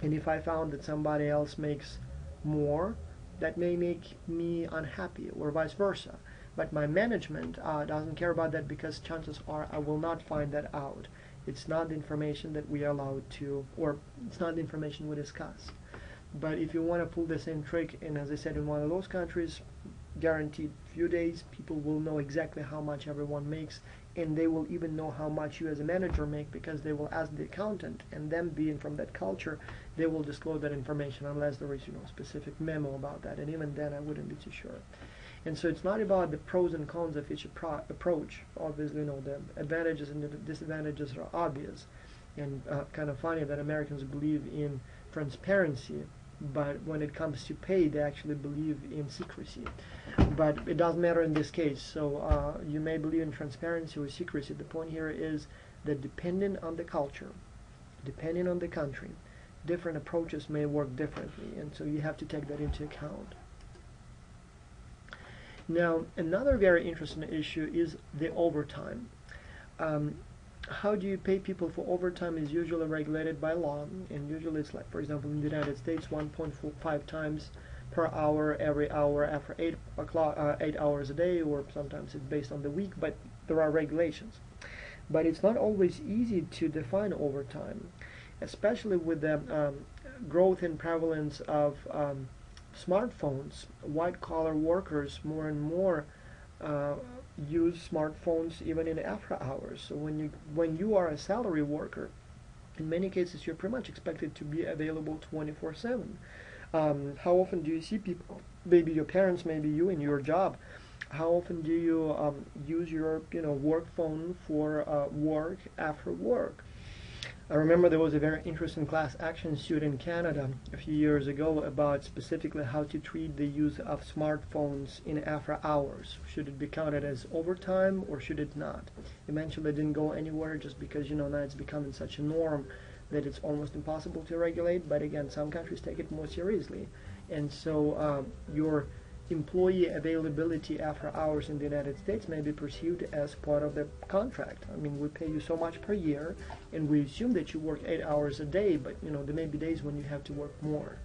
And if I found that somebody else makes more, that may make me unhappy, or vice versa. But my management doesn't care about that, because chances are I will not find that out. It's not the information that we are allowed to, or it's not the information we discuss. But if you want to pull the same trick, and as I said, in one of those countries, guaranteed few days, people will know exactly how much everyone makes, and they will even know how much you as a manager make, because they will ask the accountant, and them being from that culture, they will disclose that information unless there is specific memo about that, and even then I wouldn't be too sure. And so it's not about the pros and cons of each approach. Obviously, the advantages and the disadvantages are obvious, and kind of funny that Americans believe in transparency, but when it comes to pay, they actually believe in secrecy. But it doesn't matter in this case. So you may believe in transparency or secrecy. The point here is that depending on the culture, depending on the country, different approaches may work differently, and so you have to take that into account. Now, another very interesting issue is the overtime. How do you pay people for overtime is usually regulated by law, and usually it's like, for example, in the United States, 1.5 times per hour every hour after 8 hours a day, or sometimes it's based on the week, but there are regulations. But it's not always easy to define overtime, especially with the growth and prevalence of smartphones. White-collar workers more and more use smartphones even in after hours. So when you are a salary worker, in many cases you're pretty much expected to be available 24/7. How often do you see people, maybe your parents, maybe you in your job, how often do you use your work phone for work after work? I remember there was a very interesting class action suit in Canada a few years ago about specifically how to treat the use of smartphones in after hours. Should it be counted as overtime or should it not? Eventually it didn't go anywhere just because, now it's becoming such a norm that it's almost impossible to regulate. But again, some countries take it more seriously. And so your employee availability after hours in the United States may be perceived as part of the contract. I mean, we pay you so much per year, and we assume that you work 8 hours a day, but there may be days when you have to work more.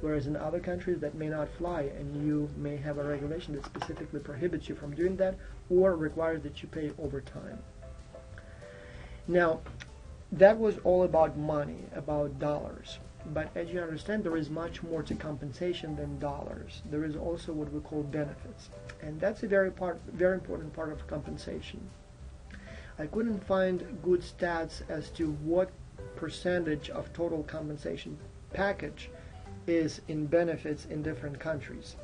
Whereas in other countries that may not fly, and you may have a regulation that specifically prohibits you from doing that or requires that you pay overtime. Now, that was all about money, about dollars. But as you understand, there is much more to compensation than dollars. There is also what we call benefits. And that's a very important part of compensation. I couldn't find good stats as to what percentage of total compensation package is in benefits in different countries.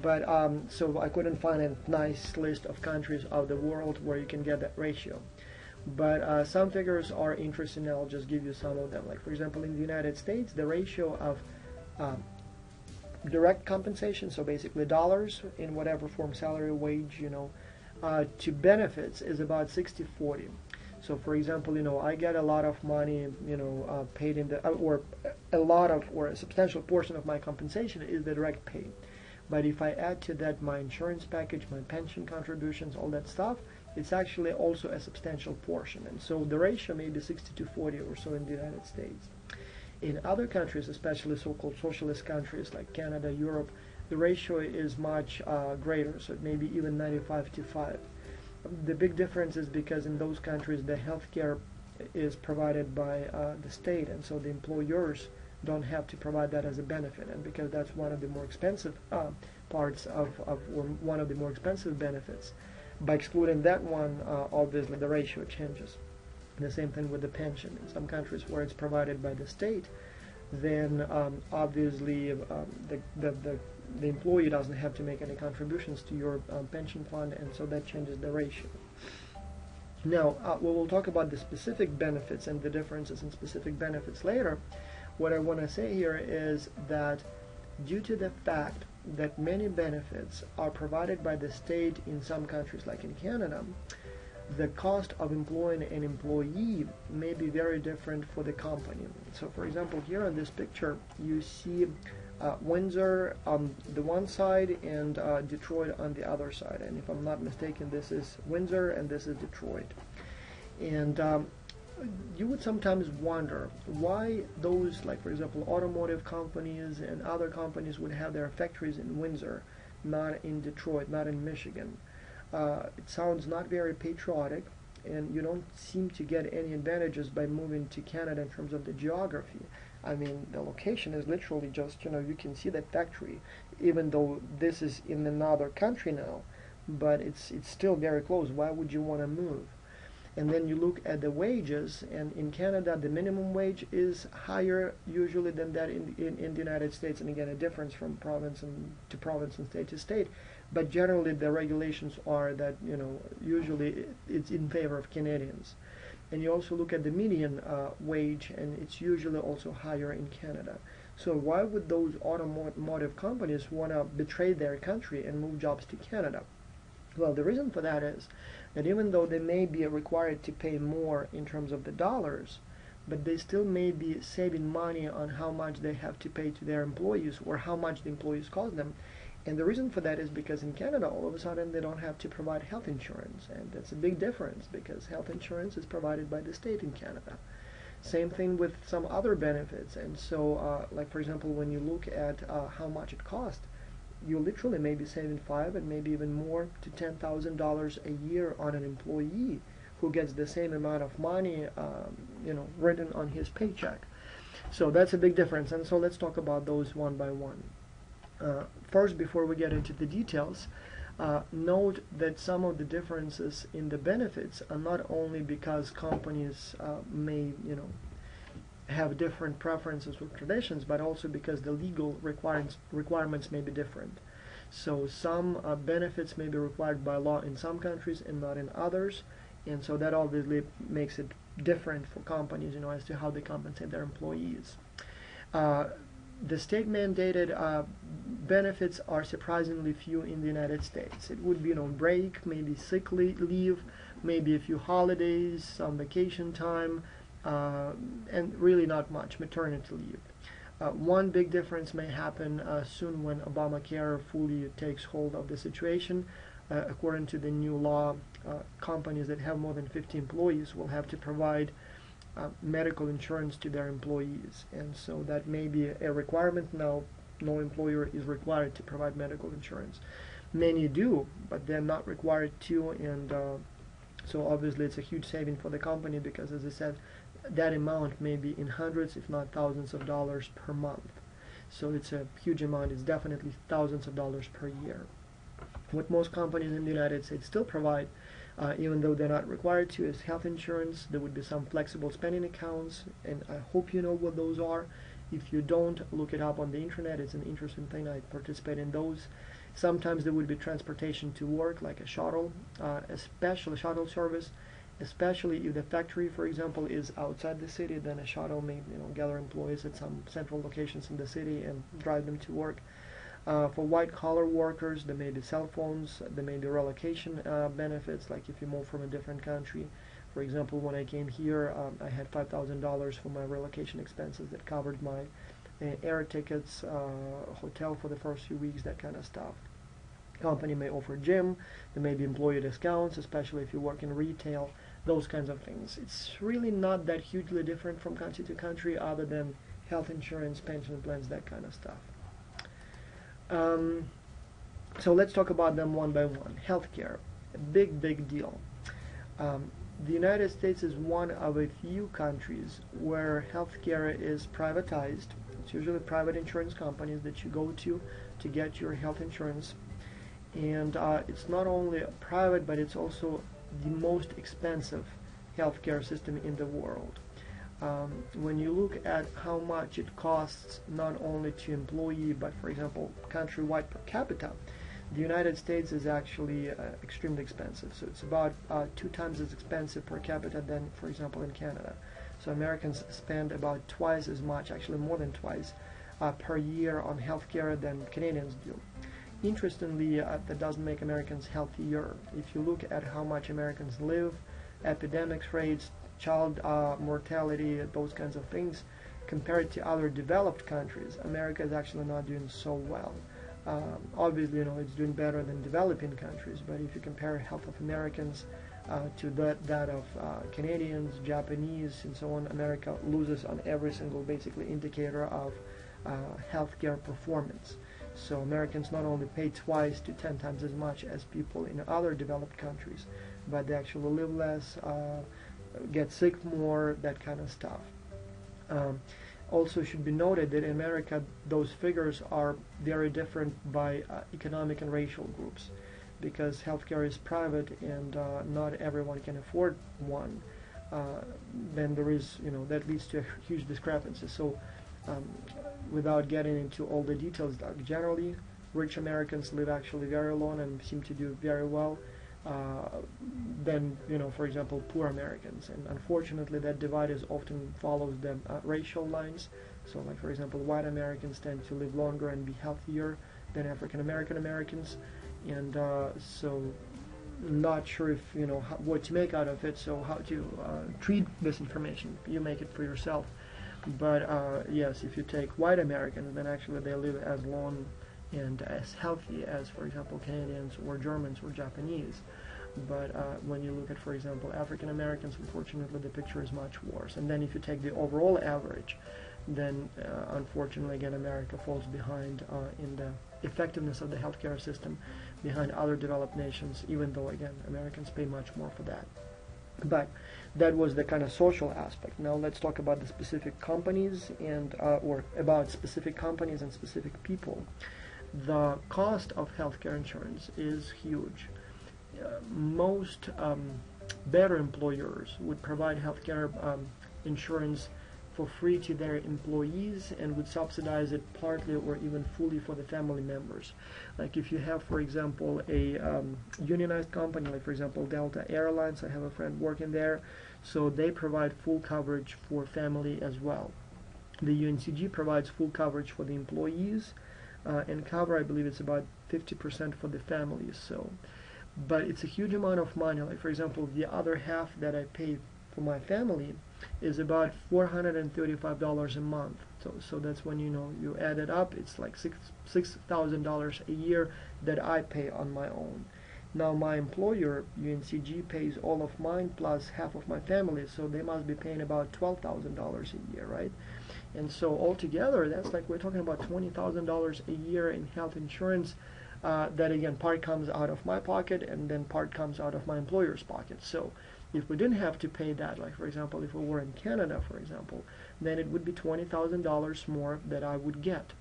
But so I couldn't find a nice list of countries of the world where you can get that ratio. But some figures are interesting, and I'll just give you some of them. Like, for example, in the United States, the ratio of direct compensation, so basically dollars in whatever form, salary, wage, to benefits is about 60-40. So, for example, I get a lot of money, paid in the, or a substantial portion of my compensation is the direct pay. But if I add to that my insurance package, my pension contributions, all that stuff, it's actually also a substantial portion. And so the ratio may be 60-40 or so in the United States. In other countries, especially so-called socialist countries like Canada, Europe, the ratio is much greater, so it may be even 95-5. The big difference is because in those countries the healthcare is provided by the state, and so the employers don't have to provide that as a benefit. And because that's one of the more expensive parts or one of the more expensive benefits, by excluding that one, obviously the ratio changes. The same thing with the pension. In some countries where it's provided by the state, then obviously the employee doesn't have to make any contributions to your pension fund, and so that changes the ratio. Now, we will talk about the specific benefits and the differences in specific benefits later. What I want to say here is that due to the fact that many benefits are provided by the state in some countries, like in Canada, the cost of employing an employee may be very different for the company. So, for example, here on this picture, you see Windsor on the one side and Detroit on the other side. And if I'm not mistaken, this is Windsor and this is Detroit. And you would sometimes wonder why those, like for example, automotive companies and other companies would have their factories in Windsor, not in Detroit, not in Michigan. It sounds not very patriotic, and you don't seem to get any advantages by moving to Canada in terms of the geography. I mean, the location is literally just, you can see that factory, even though this is in another country now, but it's still very close. Why would you want to move? And then you look at the wages, and in Canada the minimum wage is higher usually than that in the United States, and again a difference from province to province and state to state. But generally the regulations are that usually it's in favor of Canadians. And you also look at the median wage, and it's usually also higher in Canada. So why would those automotive companies want to betray their country and move jobs to Canada? Well, the reason for that is that even though they may be required to pay more in terms of the dollars, but they still may be saving money on how much they have to pay to their employees or how much the employees cost them. And the reason for that is because in Canada, all of a sudden, they don't have to provide health insurance. And that's a big difference because health insurance is provided by the state in Canada. Same thing with some other benefits. And so, like for example, when you look at how much it costs, you literally may be saving $5,000 and maybe even more to $10,000 a year on an employee who gets the same amount of money, written on his paycheck. So that's a big difference. And so let's talk about those one by one. First, before we get into the details, note that some of the differences in the benefits are not only because companies may, have different preferences or traditions, but also because the legal requirements may be different. So some benefits may be required by law in some countries and not in others, and so that obviously makes it different for companies, as to how they compensate their employees. The state-mandated benefits are surprisingly few in the United States. It would be, break, maybe sick leave, maybe a few holidays, some vacation time, and really not much, maternity leave. One big difference may happen soon when Obamacare fully takes hold of the situation. According to the new law, companies that have more than 50 employees will have to provide medical insurance to their employees, and so that may be a requirement now. No employer is required to provide medical insurance. Many do, but they're not required to, and so obviously it's a huge saving for the company, because, as I said, that amount may be in hundreds, if not thousands of dollars per month. So it's a huge amount. It's definitely thousands of dollars per year. What most companies in the United States still provide, even though they're not required to, is health insurance. There would be some flexible spending accounts, and I hope you know what those are. If you don't, look it up on the internet. It's an interesting thing. I participate in those. Sometimes there would be transportation to work, like a shuttle, especially shuttle service, especially if the factory, for example, is outside the city. Then a shuttle may gather employees at some central locations in the city and drive them to work. For white-collar workers, there may be cell phones, there may be relocation benefits, like if you move from a different country. For example, when I came here, I had $5,000 for my relocation expenses that covered my air tickets, hotel for the first few weeks, that kind of stuff. Company may offer gym, there may be employee discounts, especially if you work in retail, those kinds of things. It's really not that hugely different from country to country, other than health insurance, pension plans, that kind of stuff. So let's talk about them one by one. Healthcare, a big deal. The United States is one of a few countries where healthcare is privatized. It's usually private insurance companies that you go to get your health insurance. And it's not only private, but it's also the most expensive healthcare system in the world. When you look at how much it costs not only to employee, but for example countrywide per capita, the United States is actually extremely expensive. So it's about 2 times as expensive per capita than, for example, in Canada. So Americans spend about twice as much, actually more than twice, per year on healthcare than Canadians do. Interestingly, that doesn't make Americans healthier. If you look at how much Americans live, epidemics rates, child mortality, those kinds of things, compared to other developed countries, America is actually not doing so well. Obviously, it's doing better than developing countries, but if you compare health of Americans to that of Canadians, Japanese, and so on, America loses on every single basically indicator of healthcare performance. So Americans not only pay twice to 10 times as much as people in other developed countries, but they actually live less, get sick more, that kind of stuff. Also should be noted that in America those figures are very different by economic and racial groups, because healthcare is private and not everyone can afford one. Then there is, that leads to a huge discrepancy. So without getting into all the details, generally rich Americans live actually very long and seem to do very well than, for example, poor Americans. And unfortunately that divide is often follows the racial lines. So like, for example, white Americans tend to live longer and be healthier than African American Americans, and so not sure if what to make out of it, so how to treat this information. You make it for yourself. But yes, if you take white Americans, then actually they live as long and as healthy as, for example, Canadians or Germans or Japanese. But when you look at, for example, African Americans, unfortunately the picture is much worse. And then if you take the overall average, then unfortunately again America falls behind in the effectiveness of the healthcare system, behind other developed nations, even though again Americans pay much more for that. But that was the kind of social aspect. Now let's talk about the specific companies and or about specific companies and specific people. The cost of healthcare insurance is huge. Most better employers would provide healthcare insurance for free to their employees and would subsidize it partly or even fully for the family members. Like if you have, for example, a unionized company, like for example Delta Airlines, I have a friend working there, so they provide full coverage for family as well. The UNCG provides full coverage for the employees, and cover, I believe it's about 50% for the families. So, but it's a huge amount of money. Like for example, the other half that I pay for my family is about $435 a month. So that's when you add it up, it's like $6,000 a year that I pay on my own. Now my employer, UNCG, pays all of mine plus half of my family, so they must be paying about $12,000 a year, right? And so altogether, that's like we're talking about $20,000 a year in health insurance. That again, part comes out of my pocket, and then part comes out of my employer's pocket. So if we didn't have to pay that, like for example, if we were in Canada, for example, then it would be $20,000 more that I would get.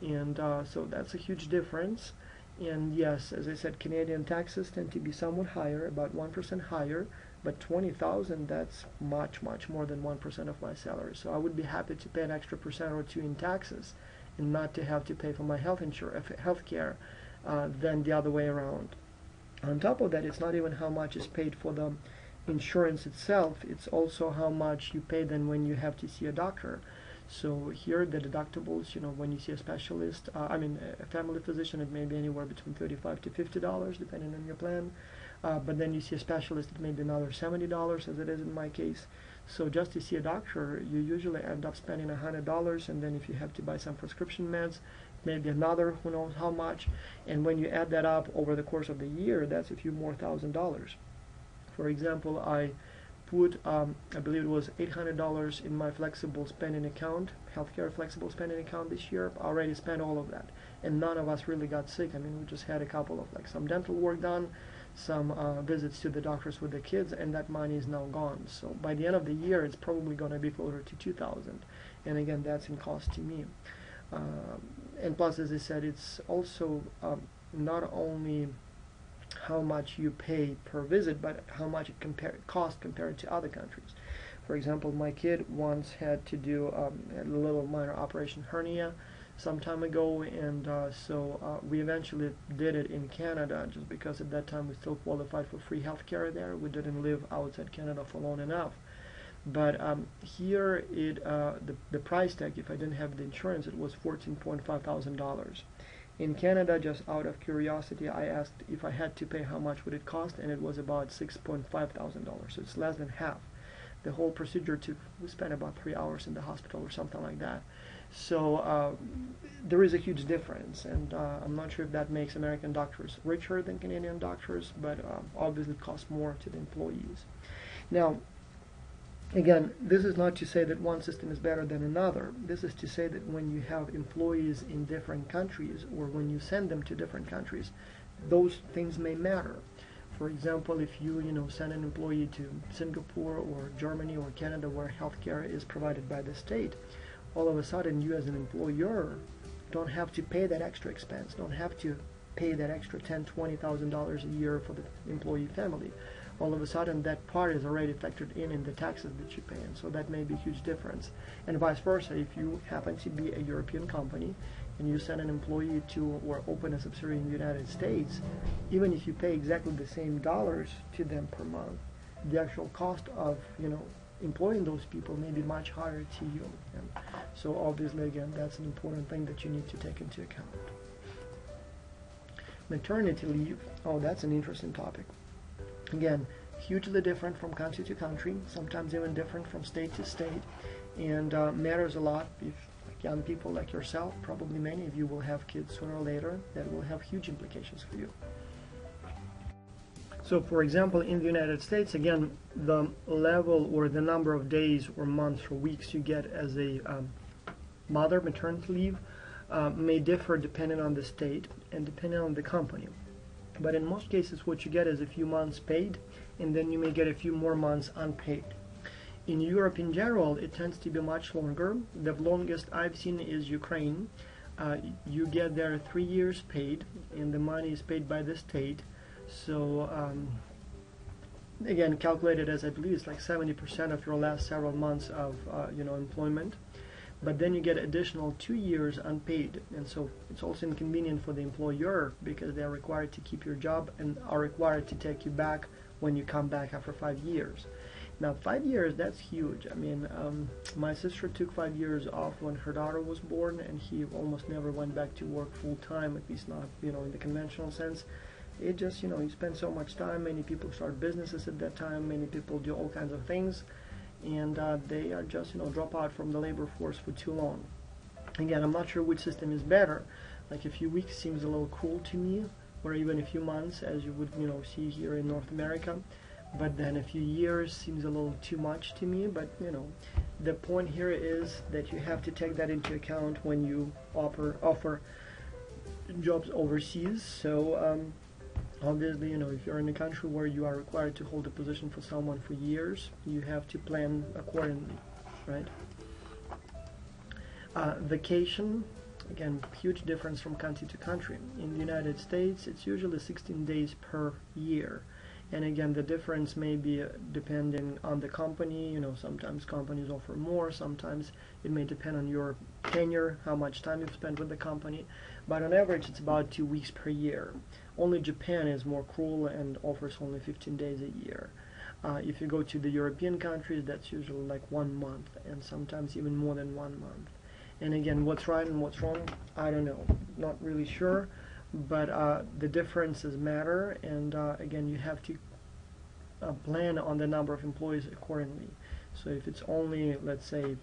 And so that's a huge difference. And yes, as I said, Canadian taxes tend to be somewhat higher, about 1% higher, but $20,000, that's much more than 1% of my salary. So I would be happy to pay an extra percent or two in taxes and not to have to pay for my health care than the other way around. On top of that, it's not even how much is paid for the insurance itself, it's also how much you pay then when you have to see a doctor. So here the deductibles, when you see a specialist, a family physician, it may be anywhere between $35 to $50 depending on your plan. But then you see a specialist, it may be another $70 as it is in my case. So just to see a doctor, you usually end up spending $100, and then if you have to buy some prescription meds, maybe another who knows how much. And when you add that up over the course of the year, that's a few more $1,000s. For example, I put, I believe it was $800 in my flexible spending account, healthcare flexible spending account this year. I already spent all of that, and none of us really got sick. I mean, we just had a couple of some dental work done, some visits to the doctors with the kids, and that money is now gone. So by the end of the year, it's probably going to be closer to $2,000, and again, that's in cost to me. And plus, as I said, it's also not only how much you pay per visit, but how much it costs compared to other countries. For example, my kid once had to do a little minor operation hernia some time ago, and so we eventually did it in Canada just because at that time we still qualified for free health care there. We didn't live outside Canada for long enough. But here, the price tag, if I didn't have the insurance, it was $14,500. In Canada, just out of curiosity, I asked if I had to pay how much would it cost, and it was about $6,500. So it's less than half. The whole procedure we spent about 3 hours in the hospital or something like that. So there is a huge difference, and I'm not sure if that makes American doctors richer than Canadian doctors, but obviously it costs more to the employees. Now, again, this is not to say that one system is better than another. This is to say that when you have employees in different countries, or when you send them to different countries, those things may matter. For example, if you send an employee to Singapore or Germany or Canada, where healthcare is provided by the state, all of a sudden you as an employer don't have to pay that extra expense, don't have to pay that extra $10,000, $20,000 a year for the employee family. All of a sudden that part is already factored in the taxes that you pay, and so that may be a huge difference. And vice versa, if you happen to be a European company and you send an employee to or open a subsidiary in the United States, even if you pay exactly the same dollars to them per month, the actual cost of employing those people may be much higher to you. And so obviously, again, that's an important thing that you need to take into account. Maternity leave, that's an interesting topic. Again, hugely different from country to country, sometimes even different from state to state, and matters a lot. If young people like yourself, probably many of you will have kids sooner or later, that will have huge implications for you. So for example, in the United States, again, the level or the number of days or months or weeks you get as a mother, maternity leave, may differ depending on the state and depending on the company. But in most cases, what you get is a few months paid, and then you may get a few more months unpaid. In Europe in general, it tends to be much longer. The longest I've seen is Ukraine. You get there 3 years paid, and the money is paid by the state. So again, calculated as I believe it's like 70% of your last several months of employment. But then you get additional 2 years unpaid, and so it's also inconvenient for the employer because they are required to keep your job and are required to take you back when you come back after 5 years. Now 5 years, that's huge. I mean, my sister took 5 years off when her daughter was born, and he almost never went back to work full time, at least not, in the conventional sense. It just, you spend so much time. Many people start businesses at that time. Many people do all kinds of things, and they are just, drop out from the labor force for too long. Again, I'm not sure which system is better. Like a few weeks seems a little cool to me, or even a few months, as you would, see here in North America. But then a few years seems a little too much to me. But the point here is that you have to take that into account when you offer jobs overseas. So obviously, if you're in a country where you are required to hold a position for someone for years, you have to plan accordingly, right? Vacation, again, huge difference from country to country. In the United States, it's usually 16 days per year. And again, the difference may be depending on the company. Sometimes companies offer more, sometimes it may depend on your tenure, how much time you've spent with the company. But on average, it's about 2 weeks per year. Only Japan is more cruel and offers only 15 days a year. If you go to the European countries, that's usually like 1 month, and sometimes even more than 1 month. And again, what's right and what's wrong, I don't know, not really sure. But the differences matter, and again, you have to plan on the number of employees accordingly. So if it's only, let's say,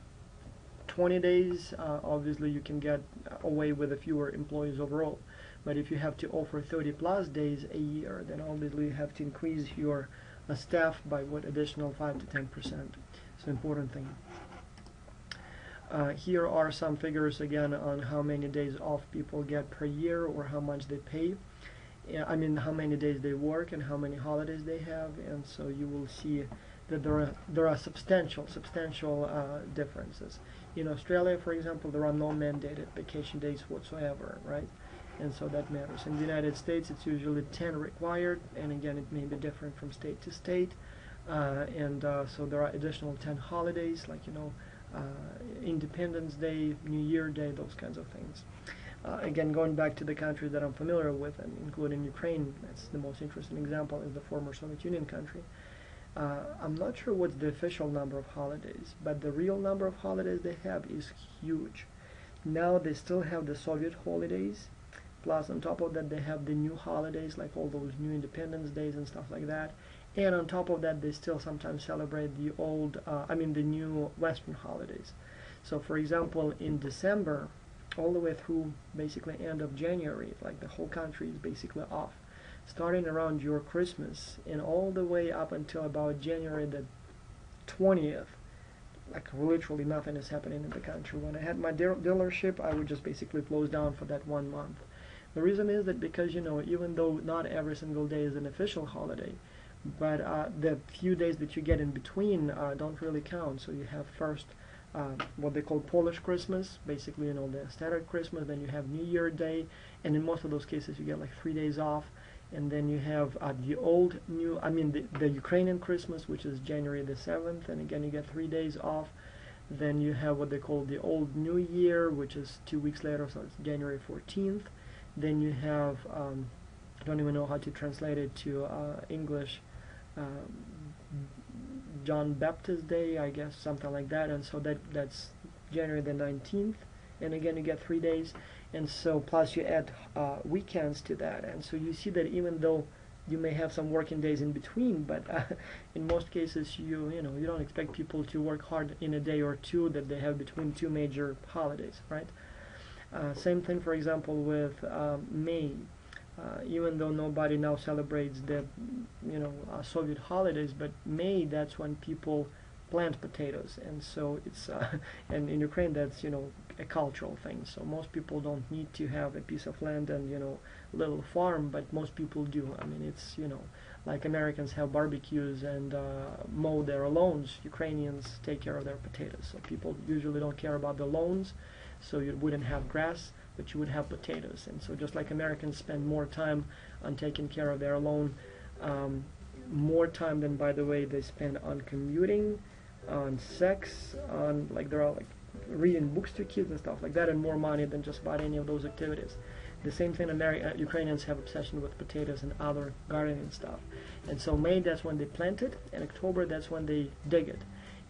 20 days, obviously you can get away with a fewer employees overall. But if you have to offer 30 plus days a year, then obviously you have to increase your staff by additional 5 to 10%. It's an important thing. Here are some figures again on how many days off people get per year, or how much they pay. I mean, how many days they work and how many holidays they have. And so you will see that there are substantial differences. In Australia, for example, there are no mandated vacation days whatsoever, right? And so that matters. In the United States, it's usually 10 required, and again, it may be different from state to state. So there are additional 10 holidays, like Independence Day, New Year Day, those kinds of things. Again, going back to the countries that I'm familiar with, and including Ukraine, that's the most interesting example, is the former Soviet Union country. I'm not sure what's the official number of holidays, but the real number of holidays they have is huge. Now they still have the Soviet holidays, plus on top of that they have the new holidays, like all those new Independence Days and stuff like that. And on top of that, they still sometimes celebrate the the new Western holidays. So for example, in December, all the way through basically end of January, like the whole country is basically off. Starting around your Christmas and all the way up until about January the 20th, like literally nothing is happening in the country. When I had my dealership, I would just basically close down for that 1 month. The reason is that because, even though not every single day is an official holiday, but the few days that you get in between don't really count. So you have first what they call Polish Christmas, basically, the standard Christmas, then you have New Year Day, and in most of those cases you get like 3 days off, and then you have the Ukrainian Christmas, which is January the 7th, and again you get 3 days off. Then you have what they call the Old New Year, which is 2 weeks later, so it's January 14th. Then you have, I don't even know how to translate it to English, John Baptist Day, I guess, something like that. And so that's January the 19th, and again you get 3 days, and so plus you add weekends to that. And so you see that even though you may have some working days in between, but in most cases you don't expect people to work hard in a day or two that they have between two major holidays, right? Same thing, for example, with May. Even though nobody now celebrates the Soviet holidays, but May, that's when people plant potatoes, and so it's and in Ukraine that's a cultural thing. So most people don't need to have a piece of land and little farm, but most people do. I mean, it's like Americans have barbecues and mow their lawns. Ukrainians take care of their potatoes. So people usually don't care about the lawns, so you wouldn't have grass, but you would have potatoes. And so just like Americans spend more time on taking care of their lawn, more time than, by the way, they spend on commuting, on sex, on they're all reading books to kids and stuff like that, and more money than just about any of those activities. The same thing, Ukrainians have obsession with potatoes and other gardening stuff. And so May, that's when they plant it, and October, that's when they dig it.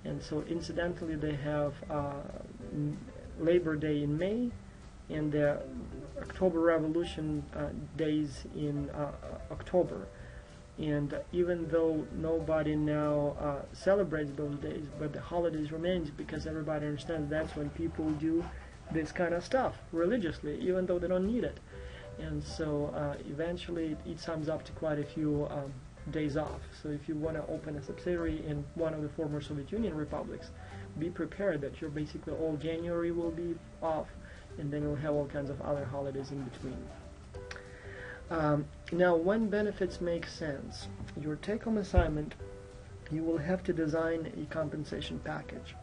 And so incidentally, they have Labor Day in May, and the October Revolution days in October. And even though nobody now celebrates those days, but the holidays remains because everybody understands that's when people do this kind of stuff religiously, even though they don't need it. And so eventually it sums up to quite a few days off. So if you want to open a subsidiary in one of the former Soviet Union republics, be prepared that your basically all January will be off, and then you'll have all kinds of other holidays in between. Now, when benefits make sense, your take-home assignment, you will have to design a compensation package.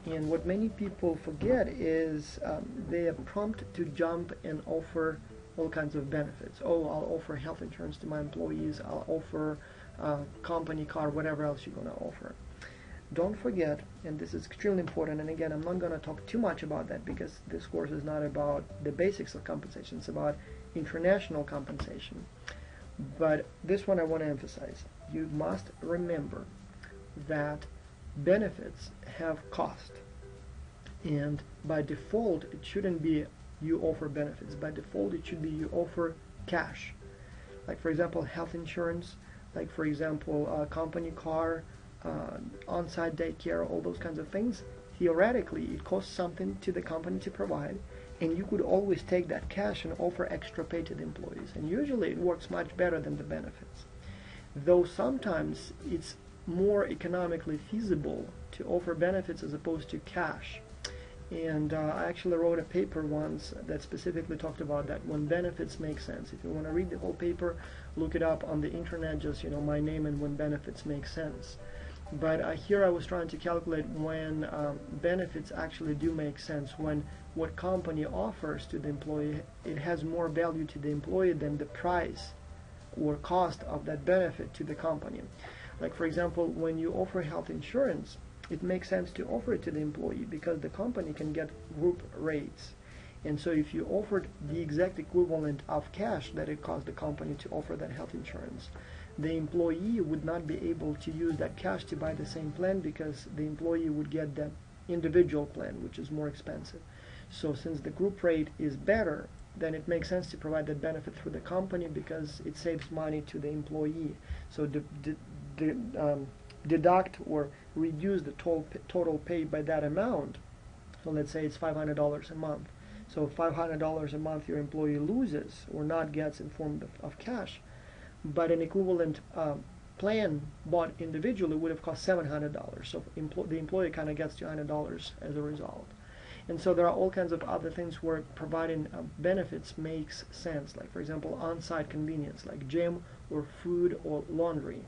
And what many people forget is they are prompt to jump and offer all kinds of benefits. Oh, I'll offer health insurance to my employees, I'll offer company car, whatever else you're going to offer. Don't forget, and this is extremely important, and again, I'm not going to talk too much about that because this course is not about the basics of compensation, it's about international compensation. But this one I want to emphasize. You must remember that benefits have cost, and by default it shouldn't be you offer benefits. By default it should be you offer cash, like for example health insurance, like for example company car, on-site daycare, all those kinds of things. Theoretically it costs something to the company to provide, and you could always take that cash and offer extra pay to the employees, and usually it works much better than the benefits, though sometimes it's more economically feasible to offer benefits as opposed to cash. And I actually wrote a paper once that specifically talked about that, when benefits make sense. If you want to read the whole paper, look it up on the internet, just my name and when benefits make sense. But here I was trying to calculate when benefits actually do make sense, when what company offers to the employee, it has more value to the employee than the price or cost of that benefit to the company. Like for example, when you offer health insurance, it makes sense to offer it to the employee because the company can get group rates. And so if you offered the exact equivalent of cash that it cost the company to offer that health insurance, the employee would not be able to use that cash to buy the same plan because the employee would get the individual plan, which is more expensive. So since the group rate is better, then it makes sense to provide that benefit through the company because it saves money to the employee. So deduct or reduce the total pay by that amount. So let's say it's $500 a month. So $500 a month your employee loses or not gets in form of cash, but an equivalent plan bought individually would have cost $700. So the employee kind of gets $200 as a result. And so there are all kinds of other things where providing benefits makes sense, like for example on-site convenience, like gym or food or laundry.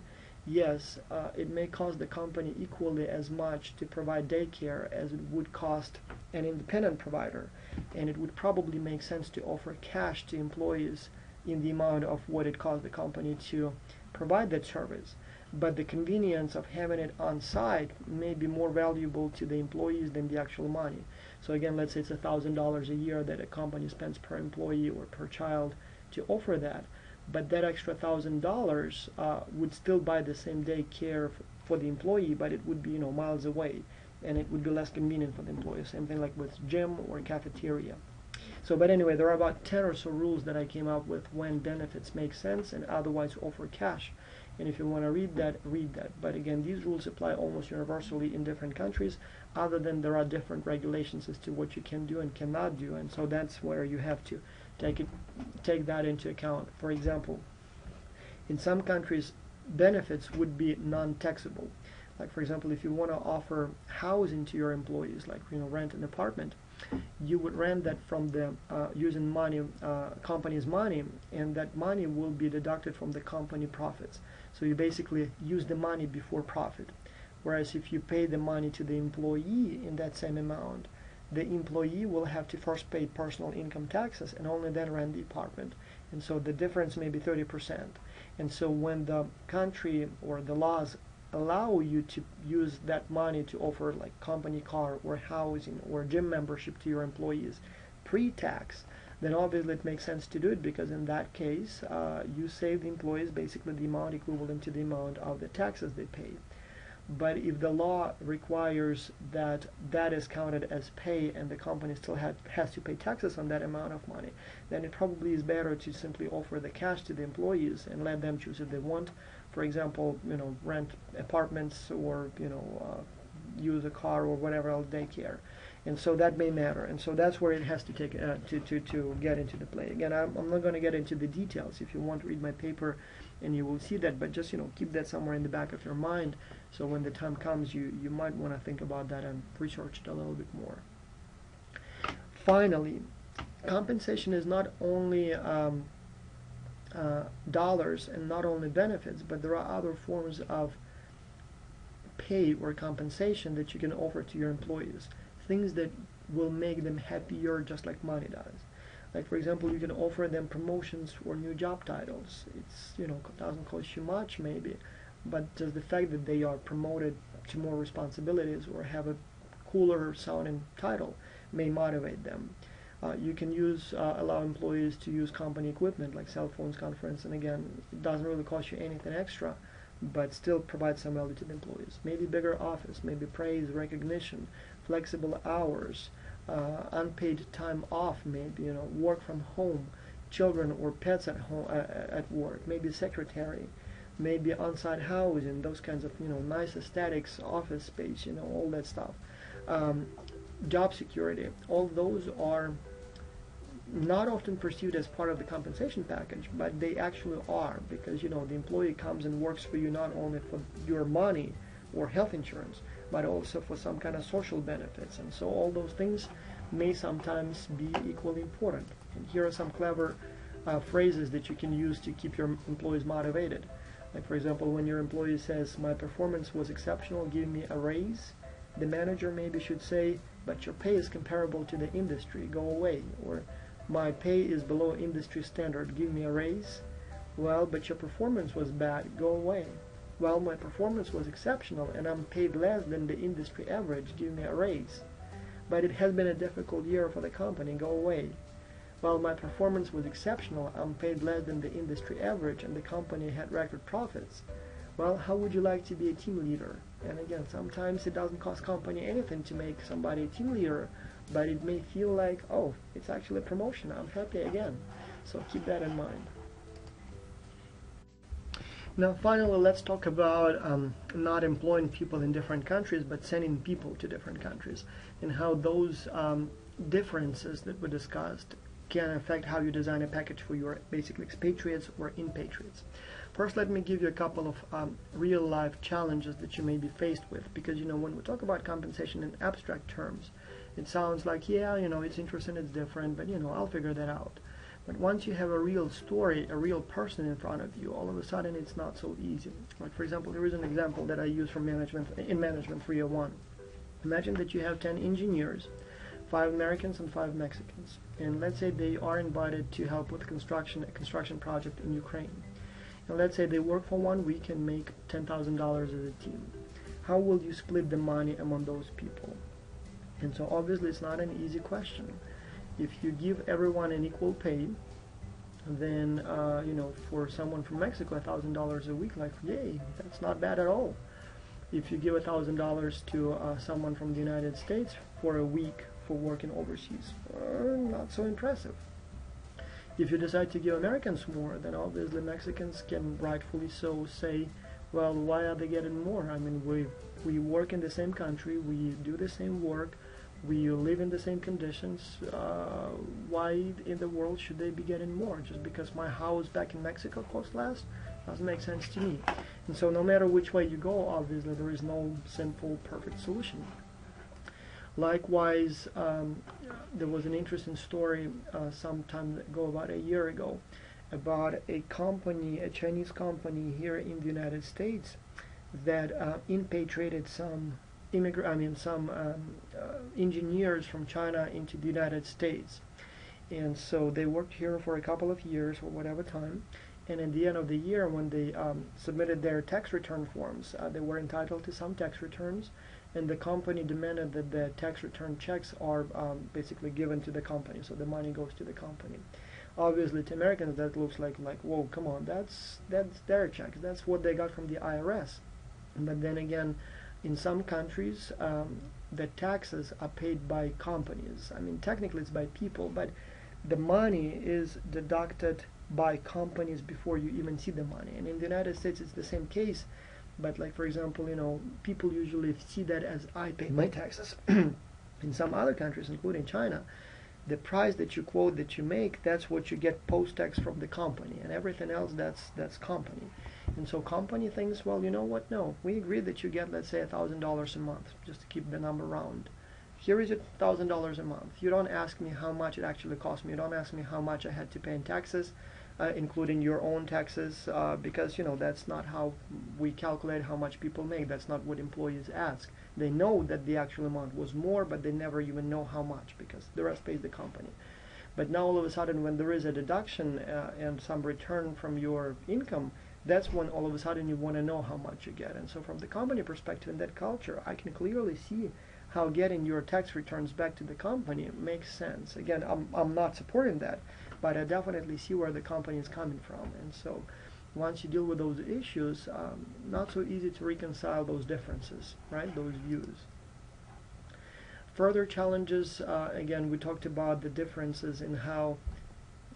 Yes, it may cost the company equally as much to provide daycare as it would cost an independent provider, and it would probably make sense to offer cash to employees in the amount of what it costs the company to provide that service. But the convenience of having it on site may be more valuable to the employees than the actual money. So again, let's say it's $1,000 a year that a company spends per employee or per child to offer that. But that extra $1,000 would still buy the same day care for the employee, but it would be miles away, and it would be less convenient for the employee. Same thing like with gym or cafeteria. So, but anyway, there are about 10 or so rules that I came up with when benefits make sense and otherwise offer cash. And if you want to read that, read that. But again, these rules apply almost universally in different countries, other than there are different regulations as to what you can do and cannot do. And so that's where you have to take that into account. For example, in some countries, benefits would be non-taxable. Like for example, if you want to offer housing to your employees, like rent an apartment, you would rent that from the using money, company's money, and that money will be deducted from the company profits. So you basically use the money before profit. Whereas if you pay the money to the employee in that same amount, the employee will have to first pay personal income taxes and only then rent the apartment. And so the difference may be 30%. And so when the country or the laws allow you to use that money to offer like company car or housing or gym membership to your employees pre-tax, then obviously it makes sense to do it, because in that case you save the employees basically the amount equivalent to the amount of the taxes they pay. But if the law requires that that is counted as pay and the company still has to pay taxes on that amount of money, then it probably is better to simply offer the cash to the employees and let them choose if they want, for example, rent apartments, or use a car or whatever else they care. And so that may matter, and so that's where it has to take to get into the play. Again, I'm not going to get into the details. If you want to read my paper, and you will see that, but just keep that somewhere in the back of your mind, so when the time comes, you might want to think about that and research it a little bit more. Finally, compensation is not only dollars and not only benefits, but there are other forms of pay or compensation that you can offer to your employees, things that will make them happier, just like money does. Like, for example, you can offer them promotions or new job titles. It's doesn't cost you much maybe, but just the fact that they are promoted to more responsibilities or have a cooler sounding title may motivate them. You can allow employees to use company equipment like cell phones, conference, and again, it doesn't really cost you anything extra, but still provide some value to the employees. Maybe bigger office, maybe praise, recognition, flexible hours, unpaid time off, maybe work from home, children or pets at home at work, maybe secretary, maybe on-site housing, those kinds of nice aesthetics, office space, all that stuff. Job security, all those are not often pursued as part of the compensation package, but they actually are, because the employee comes and works for you not only for your money or health insurance, but also for some kind of social benefits, and so all those things may sometimes be equally important. And here are some clever phrases that you can use to keep your employees motivated. Like, for example, when your employee says, "My performance was exceptional, give me a raise," the manager maybe should say, "But your pay is comparable to the industry, go away." Or, "My pay is below industry standard, give me a raise." "Well, but your performance was bad, go away." "Well, my performance was exceptional and I'm paid less than the industry average, give me a raise." "But it has been a difficult year for the company, go away." "Well, my performance was exceptional, I'm paid less than the industry average and the company had record profits." "Well, how would you like to be a team leader?" And again, sometimes it doesn't cost company anything to make somebody a team leader, but it may feel like, oh, it's actually a promotion, I'm happy again. So keep that in mind. Now finally, let's talk about not employing people in different countries, but sending people to different countries, and how those differences that we discussed can affect how you design a package for your basically expatriates or impatriates. First, let me give you a couple of real-life challenges that you may be faced with, because when we talk about compensation in abstract terms, it sounds like, yeah, it's interesting, it's different, but I'll figure that out. But once you have a real story, a real person in front of you, all of a sudden it's not so easy. Like, for example, here is an example that I use from Management 301. Imagine that you have 10 engineers, 5 Americans and 5 Mexicans, and let's say they are invited to help with a construction project in Ukraine. And let's say they work for 1 week and make $10,000 as a team. How will you split the money among those people? And so obviously it's not an easy question. If you give everyone an equal pay, then for someone from Mexico, $1,000 a week, like, yay, that's not bad at all. If you give $1,000 to someone from the United States for a week for working overseas, not so impressive. If you decide to give Americans more, then obviously Mexicans can rightfully so say, well, why are they getting more? I mean, we work in the same country, we do the same work, we live in the same conditions. Why in the world should they be getting more? Just because my house back in Mexico costs less? Doesn't make sense to me. And so no matter which way you go, obviously there is no simple, perfect solution. Likewise, there was an interesting story some time ago, about a year ago, about a company, a Chinese company here in the United States that repatriated some engineers from China into the United States. And so they worked here for a couple of years or whatever time, and at the end of the year, when they submitted their tax return forms, they were entitled to some tax returns, and the company demanded that the tax return checks are basically given to the company, so the money goes to the company. Obviously, to Americans, that looks like whoa, come on, that's their checks, that's what they got from the IRS. But then again, in some countries, the taxes are paid by companies. I mean, technically it's by people, but the money is deducted by companies before you even see the money. And in the United States, it's the same case. But like, for example, people usually see that as I pay my taxes. In some other countries, including China, the price that you quote that you make, that's what you get post-tax from the company, and everything else, that's company. And so company thinks, well, you know what, no, we agree that you get, let's say, $1,000 a month, just to keep the number round. Here is $1,000 a month. You don't ask me how much it actually cost me. You don't ask me how much I had to pay in taxes, including your own taxes, because that's not how we calculate how much people make. That's not what employees ask. They know that the actual amount was more, but they never even know how much, because the rest pays the company. But now all of a sudden, when there is a deduction and some return from your income, that's when all of a sudden you want to know how much you get. And so from the company perspective, in that culture, I can clearly see how getting your tax returns back to the company makes sense. Again, I'm not supporting that, but I definitely see where the company is coming from. And so once you deal with those issues, not so easy to reconcile those differences, right, those views. Further challenges, again, we talked about the differences in how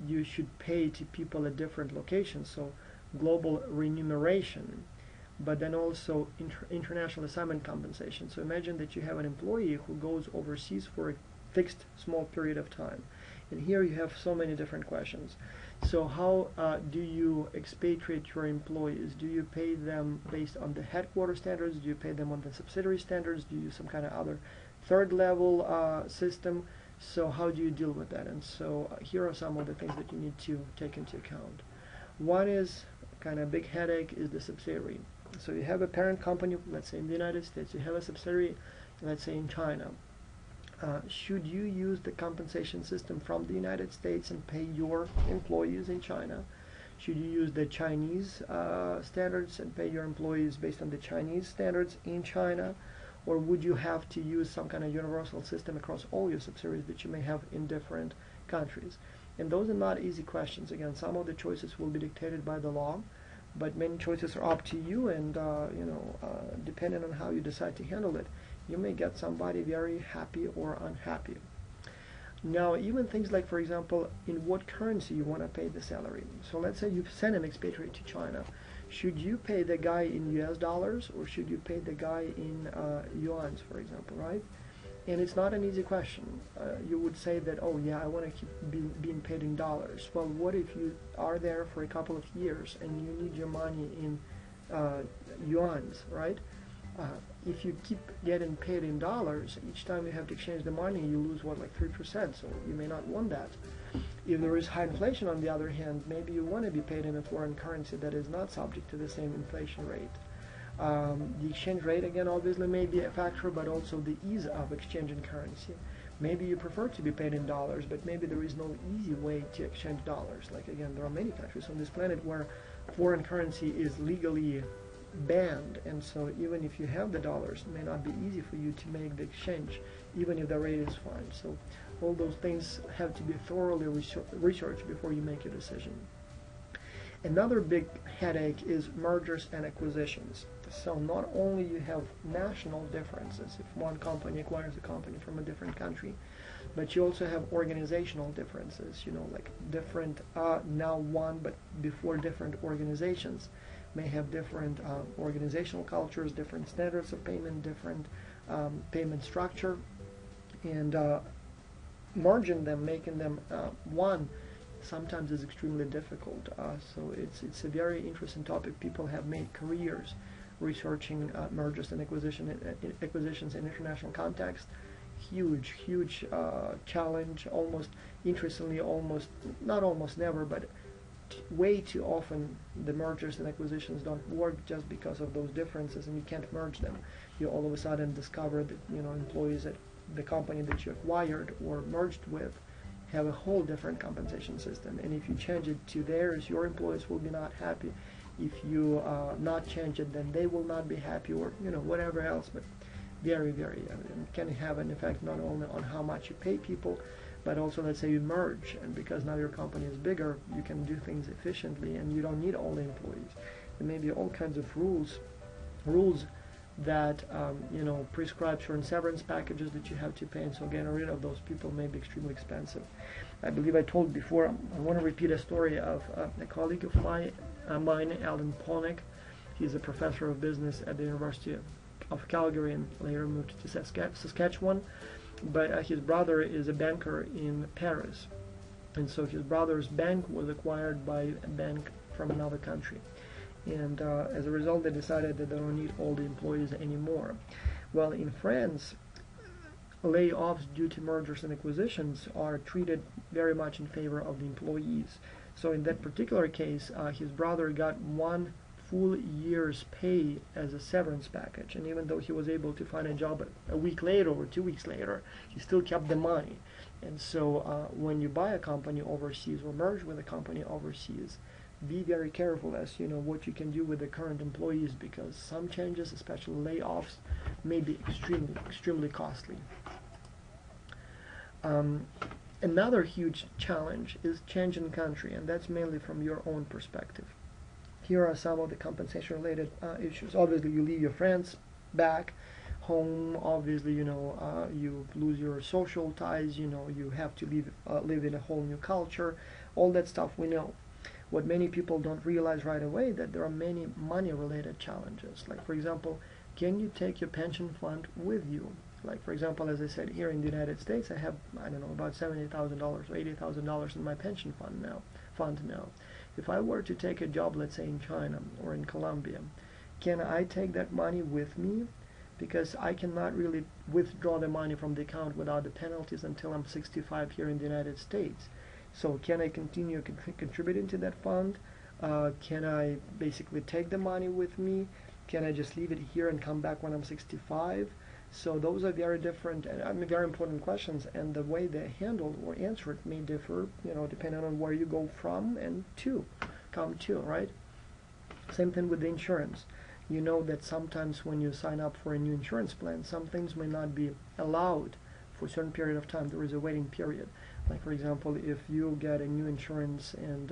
you should pay to people at different locations, so global remuneration, but then also international assignment compensation. So imagine that you have an employee who goes overseas for a fixed small period of time. And here you have so many different questions. So how do you expatriate your employees? Do you pay them based on the headquarter standards? Do you pay them on the subsidiary standards? Do you use some kind of other third level system? So how do you deal with that? And so here are some of the things that you need to take into account. One is kind of big headache is the subsidiary. So you have a parent company, let's say in the United States, you have a subsidiary, let's say in China. Should you use the compensation system from the United States and pay your employees in China? Should you use the Chinese standards and pay your employees based on the Chinese standards in China? Or would you have to use some kind of universal system across all your subsidiaries that you may have in different countries? And those are not easy questions. Again, some of the choices will be dictated by the law, but many choices are up to you, and depending on how you decide to handle it, you may get somebody very happy or unhappy. Now, even things like, for example, in what currency you want to pay the salary. So let's say you send an expatriate to China. Should you pay the guy in US dollars, or should you pay the guy in yuans, for example, right? And it's not an easy question. You would say that, oh yeah, I want to keep being paid in dollars. Well, what if you are there for a couple of years and you need your money in yuans, right? If you keep getting paid in dollars, each time you have to exchange the money, you lose, what, like 3%, so you may not want that. If there is high inflation, on the other hand, maybe you want to be paid in a foreign currency that is not subject to the same inflation rate. The exchange rate, again, obviously may be a factor, but also the ease of exchanging currency. Maybe you prefer to be paid in dollars, but maybe there is no easy way to exchange dollars. Like, again, there are many countries on this planet where foreign currency is legally banned, and so even if you have the dollars, it may not be easy for you to make the exchange, even if the rate is fine. So all those things have to be thoroughly researched before you make a decision. Another big headache is mergers and acquisitions. So not only you have national differences if one company acquires a company from a different country, but you also have organizational differences, like different, now one, but before different organizations may have different organizational cultures, different standards of payment, different payment structure, and merging them, making them one, sometimes is extremely difficult. So it's a very interesting topic. People have made careers researching mergers and acquisitions in international context. Huge challenge. Almost, interestingly, not almost never, but way too often the mergers and acquisitions don't work just because of those differences, and you can't merge them. You all of a sudden discover that employees at the company that you acquired or merged with have a whole different compensation system, and if you change it to theirs, your employees will be not happy. If you not change it, then they will not be happy, or whatever else. But very, and can have an effect not only on how much you pay people, but also, let's say you merge, and because now your company is bigger, you can do things efficiently and you don't need all the employees. There may be all kinds of rules that prescribe certain severance packages that you have to pay, and so getting rid of those people may be extremely expensive. I believe I told before, I want to repeat a story of a colleague of mine, Alan Polnick. He's a professor of business at the University of Calgary and later moved to Saskatchewan, but his brother is a banker in Paris, and so his brother's bank was acquired by a bank from another country, and as a result they decided that they don't need all the employees anymore. Well, in France, layoffs due to mergers and acquisitions are treated very much in favor of the employees. So in that particular case, his brother got 1 full year's pay as a severance package, and even though he was able to find a job a week later or 2 weeks later, he still kept the money. And so when you buy a company overseas or merge with a company overseas, be very careful as what you can do with the current employees, because some changes, especially layoffs, may be extremely costly. Another huge challenge is change in country, and that's mainly from your own perspective. Here are some of the compensation-related issues. Obviously, you leave your friends back home. Obviously, you lose your social ties. You have to live in a whole new culture. All that stuff we know. What many people don't realize right away, that there are many money-related challenges. Like, for example, can you take your pension fund with you? Like, for example, as I said, here in the United States, I have, I don't know, about $70,000 or $80,000 in my pension fund now. If I were to take a job, let's say in China or in Colombia, can I take that money with me? Because I cannot really withdraw the money from the account without the penalties until I'm 65 here in the United States. So can I continue contributing to that fund? Can I basically take the money with me? Can I just leave it here and come back when I'm 65? So those are very different and very important questions, and the way they're handled or answered may differ, depending on where you go from and come to, right? Same thing with the insurance. You know that sometimes when you sign up for a new insurance plan, some things may not be allowed for a certain period of time. There is a waiting period. Like, for example, if you get a new insurance and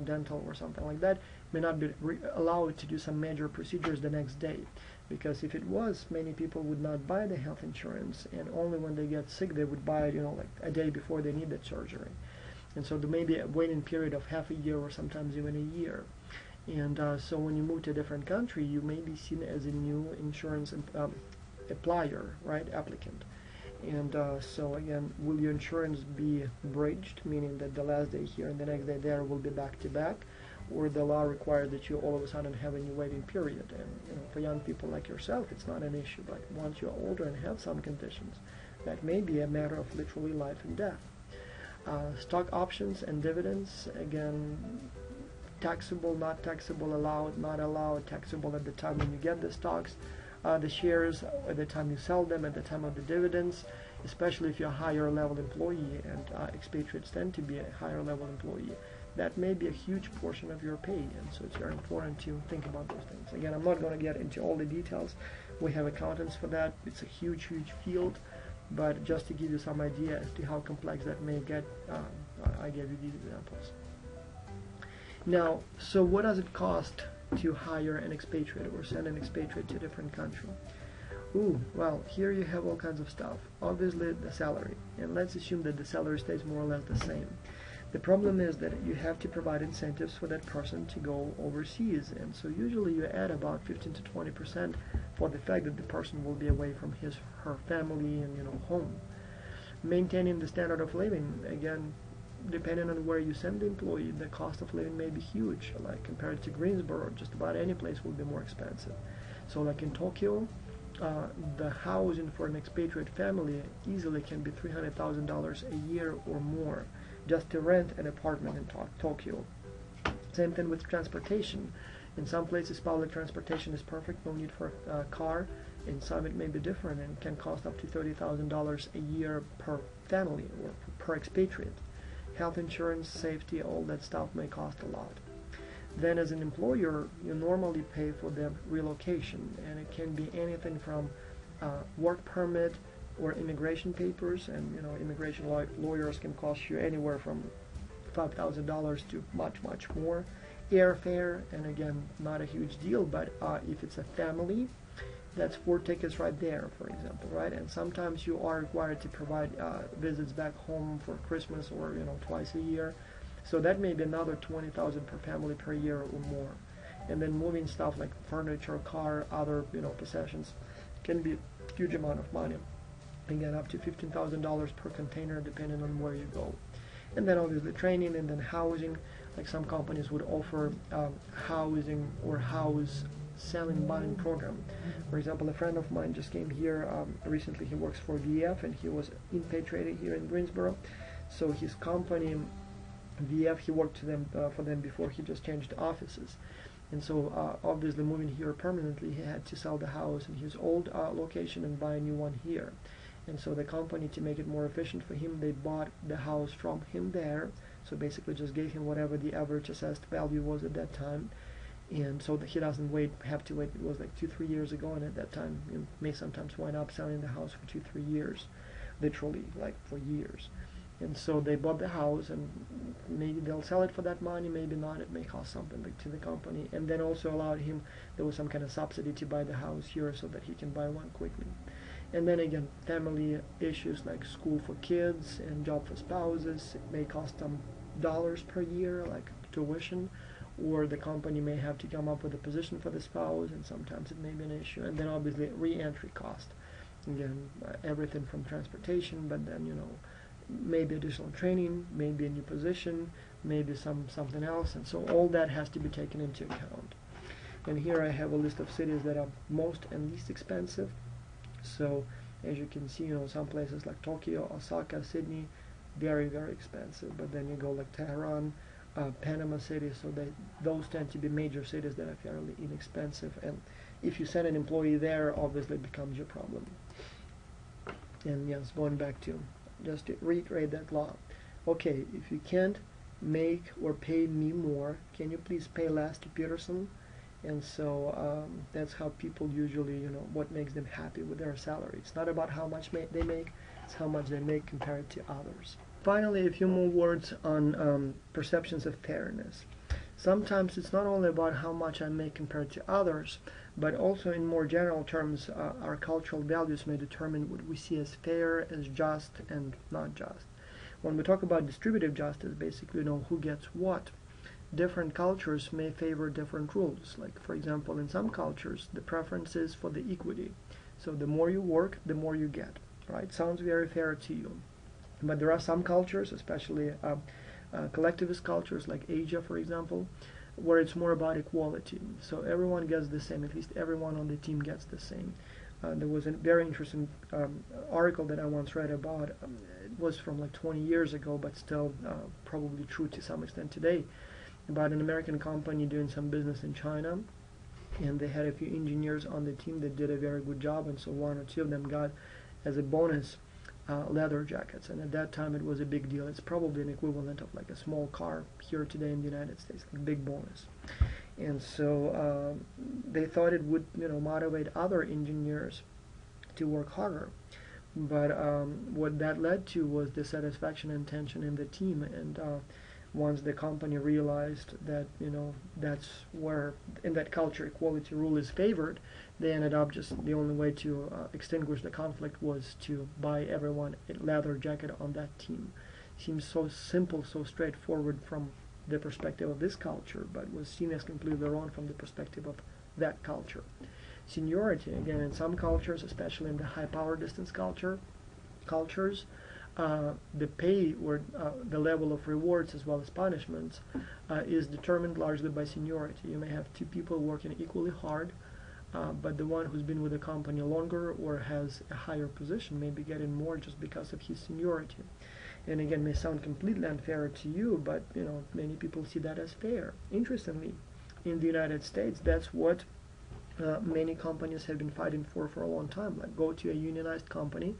dental or something like that, may not be allowed to do some major procedures the next day. Because if it was, many people would not buy the health insurance, and only when they get sick they would buy it, like a day before they need that surgery. And so there may be a waiting period of half a year or sometimes even a year. And so when you move to a different country, you may be seen as a new insurance applier, right, applicant. And so again, will your insurance be bridged, meaning that the last day here and the next day there will be back to back? Or the law requires that you all of a sudden have a new waiting period? And for young people like yourself, it's not an issue. But once you're older and have some conditions, that may be a matter of literally life and death. Stock options and dividends, again, taxable, not taxable, allowed, not allowed, taxable at the time when you get the stocks, the shares, at the time you sell them, at the time of the dividends, especially if you're a higher level employee, and expatriates tend to be a higher level employee. That may be a huge portion of your pay, and so it's very important to think about those things. Again, I'm not going to get into all the details. We have accountants for that. It's a huge field, but just to give you some idea as to how complex that may get, I gave you these examples. Now, so what does it cost to hire an expatriate or send an expatriate to a different country? Well, here you have all kinds of stuff. Obviously, the salary, and let's assume that the salary stays more or less the same. The problem is that you have to provide incentives for that person to go overseas, and so usually you add about 15 to 20% for the fact that the person will be away from her family and home. Maintaining the standard of living, again, depending on where you send the employee, the cost of living may be huge. Like compared to Greensboro, just about any place will be more expensive. So like in Tokyo, the housing for an expatriate family easily can be $300,000 a year or more, just to rent an apartment in Tokyo. Same thing with transportation. In some places public transportation is perfect, no need for a car. In some it may be different and can cost up to $30,000 a year per family or per expatriate. Health insurance, safety, all that stuff may cost a lot. Then as an employer, you normally pay for the relocation, and it can be anything from work permit or immigration papers, and immigration lawyers can cost you anywhere from $5,000 to much more. Airfare, and again, not a huge deal, but if it's a family, that's 4 tickets right there, for example, right? And sometimes you are required to provide visits back home for Christmas or twice a year, so that may be another 20,000 per family per year or more. And then moving stuff like furniture, car, other possessions can be a huge amount of money. Again, up to $15,000 per container, depending on where you go. And then obviously training, and then housing. Like some companies would offer housing or house selling buying program. For example, a friend of mine just came here recently. He works for VF, and he was in pay trading here in Greensboro. So his company, VF, he worked for them before he just changed offices. And so obviously moving here permanently, he had to sell the house in his old location and buy a new one here. And so the company, to make it more efficient for him, they bought the house from him there. So basically just gave him whatever the average assessed value was at that time. And so that he doesn't have to wait. It was like 2-3 years ago, and at that time you may sometimes wind up selling the house for 2-3 years, literally like for years. And so they bought the house, and maybe they'll sell it for that money, maybe not. It may cost something to the company. And then also allowed him, there was some kind of subsidy to buy the house here so that he can buy one quickly. And then again, family issues like school for kids and job for spouses. It may cost them dollars per year, like tuition, or the company may have to come up with a position for the spouse, and sometimes it may be an issue. And then obviously re-entry cost. Again, everything from transportation, but then maybe additional training, maybe a new position, maybe something else, and so all that has to be taken into account. And here I have a list of cities that are most and least expensive. So as you can see, some places like Tokyo, Osaka, Sydney, very expensive. But then you go like Tehran, Panama City, so those tend to be major cities that are fairly inexpensive. And if you send an employee there, obviously it becomes your problem. And yes, going back to just to reiterate that law. Okay, if you can't make or pay me more, can you please pay less to Peterson? And so that's how people usually, what makes them happy with their salary. It's not about how much they make, it's how much they make compared to others. Finally, a few more words on perceptions of fairness. Sometimes it's not only about how much I make compared to others, but also in more general terms, our cultural values may determine what we see as fair, as just, and not just. When we talk about distributive justice, basically, who gets what. Different cultures may favor different rules. Like, for example, in some cultures, the preference is for the equity. So the more you work, the more you get, right? Sounds very fair to you. But there are some cultures, especially collectivist cultures like Asia, for example, where it's more about equality. So everyone gets the same, at least everyone on the team gets the same. There was a very interesting article that I once read about, it was from like 20 years ago, but still probably true to some extent today, about an American company doing some business in China, and they had a few engineers on the team that did a very good job, and so 1 or 2 of them got as a bonus leather jackets, and at that time it was a big deal. It's probably an equivalent of like a small car here today in the United States, a big bonus. And so they thought it would motivate other engineers to work harder. But what that led to was dissatisfaction and tension in the team, and once the company realized that that's where in that culture equality rule is favored, they ended up just the only way to extinguish the conflict was to buy everyone a leather jacket on that team. Seems so simple, so straightforward from the perspective of this culture, but was seen as completely wrong from the perspective of that culture. Seniority, again, in some cultures, especially in the high power distance cultures, the pay or the level of rewards as well as punishments is determined largely by seniority. You may have 2 people working equally hard, but the one who's been with the company longer or has a higher position may be getting more just because of his seniority. And again, may sound completely unfair to you, but many people see that as fair. Interestingly, in the United States, that's what many companies have been fighting for a long time. Like, go to a unionized company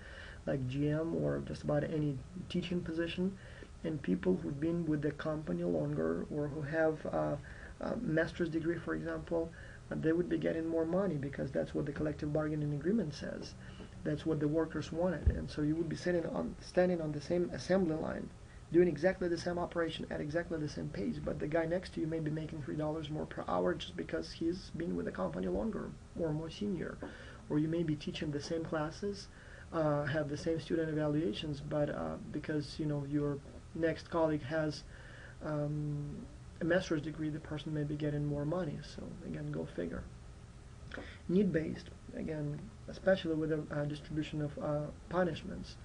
like GM or just about any teaching position, and people who've been with the company longer or who have a master's degree, for example, they would be getting more money because that's what the collective bargaining agreement says. That's what the workers wanted. And so you would be standing on the same assembly line, doing exactly the same operation at exactly the same pace, but the guy next to you may be making $3 more per hour just because he's been with the company longer or more senior. Or you may be teaching the same classes, have the same student evaluations, but because your next colleague has a master's degree, the person may be getting more money. So again, go figure. Need-based, again, especially with the distribution of punishments.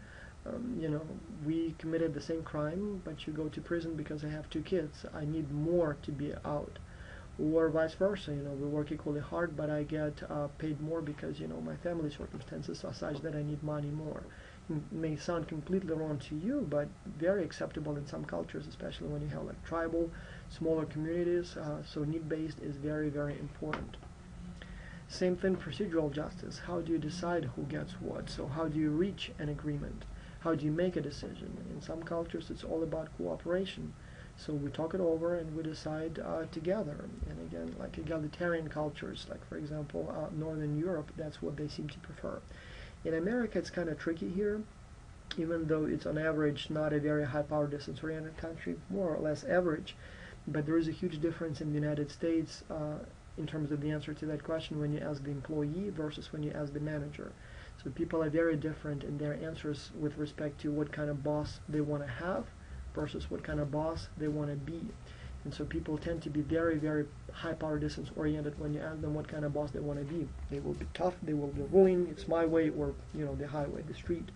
We committed the same crime, but you go to prison because I have 2 kids. I need more to be out. Or vice versa, we work equally hard, but I get paid more because, my family circumstances are such that I need money more. It may sound completely wrong to you, but very acceptable in some cultures, especially when you have like tribal, smaller communities. So need-based is very, very important. Same thing, procedural justice. How do you decide who gets what? So how do you reach an agreement? How do you make a decision? In some cultures, it's all about cooperation. So we talk it over and we decide together. And again, like egalitarian cultures, like for example, Northern Europe, that's what they seem to prefer. In America, it's kind of tricky here, even though it's on average not a very high power distance oriented country, more or less average. But there is a huge difference in the United States in terms of the answer to that question when you ask the employee versus when you ask the manager. So people are very different in their answers with respect to what kind of boss they want to have versus what kind of boss they want to be. And so people tend to be very, very high power distance oriented when you ask them what kind of boss they want to be. They will be tough, they will be ruling, it's my way, or the highway, the street.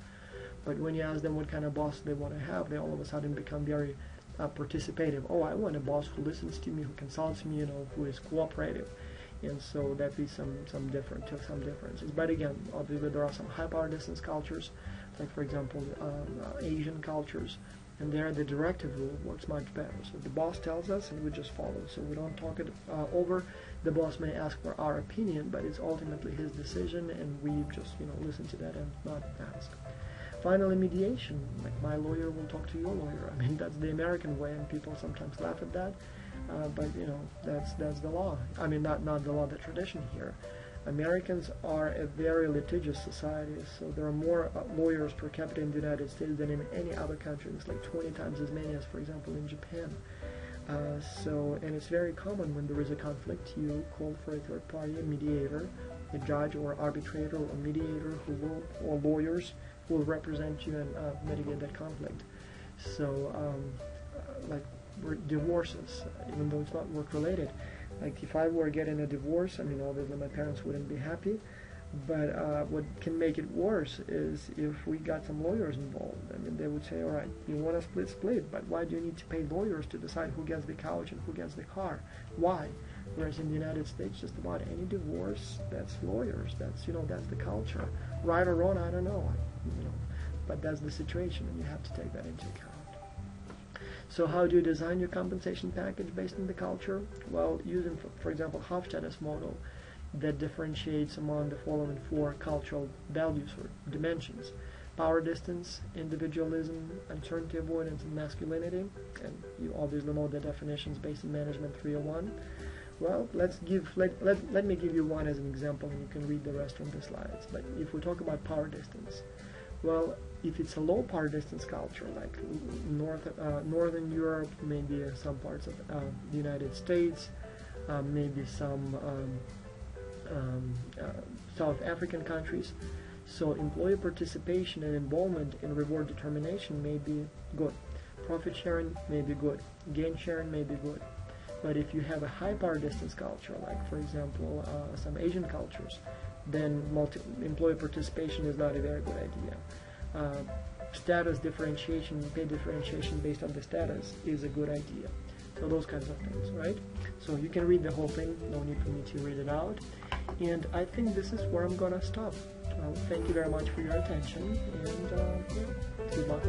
But when you ask them what kind of boss they want to have, they all of a sudden become very participative. Oh, I want a boss who listens to me, who consults me, who is cooperative. And so that is some differences. But again, obviously there are some high power distance cultures, like for example Asian cultures, and there the directive rule works much better. So the boss tells us and we just follow. So we don't talk it over. The boss may ask for our opinion, but it's ultimately his decision, and we just listen to that and not ask. Finally, mediation. Like my lawyer will talk to your lawyer. I mean, that's the American way, and people sometimes laugh at that. But that's the law. I mean, not the law, the tradition here. Americans are a very litigious society, so there are more lawyers per capita in the United States than in any other country. It's like 20 times as many as, for example, in Japan. And it's very common when there is a conflict, you call for a third party, a mediator, a judge or arbitrator or mediator or lawyers who will represent you and mitigate that conflict. So, like divorces, even though it's not work-related. Like if I were getting a divorce, I mean, obviously my parents wouldn't be happy, but what can make it worse is if we got some lawyers involved. I mean, they would say, all right, you want to split, but why do you need to pay lawyers to decide who gets the couch and who gets the car? Why? Whereas in the United States, just about any divorce, that's lawyers. That's that's the culture. Right or wrong, I don't know. But that's the situation, and you have to take that into account. So how do you design your compensation package based on the culture? Well, using, for example, Hofstadter's model that differentiates among the following 4 cultural values or dimensions: power distance, individualism, uncertainty avoidance, and masculinity. And you obviously know the definitions based on Management 301. Well, let me give you one as an example, and you can read the rest on the slides. But if we talk about power distance, well, if it's a low power distance culture, like Northern Europe, maybe some parts of the United States, maybe some South African countries, so employee participation and involvement in reward determination may be good. Profit sharing may be good. Gain sharing may be good. But if you have a high power distance culture, like for example some Asian cultures, then employee participation is not a very good idea. Status differentiation, pay differentiation based on the status is a good idea. So those kinds of things, right? So you can read the whole thing, no need for me to read it out. And I think this is where I'm gonna stop. Thank you very much for your attention, and good luck.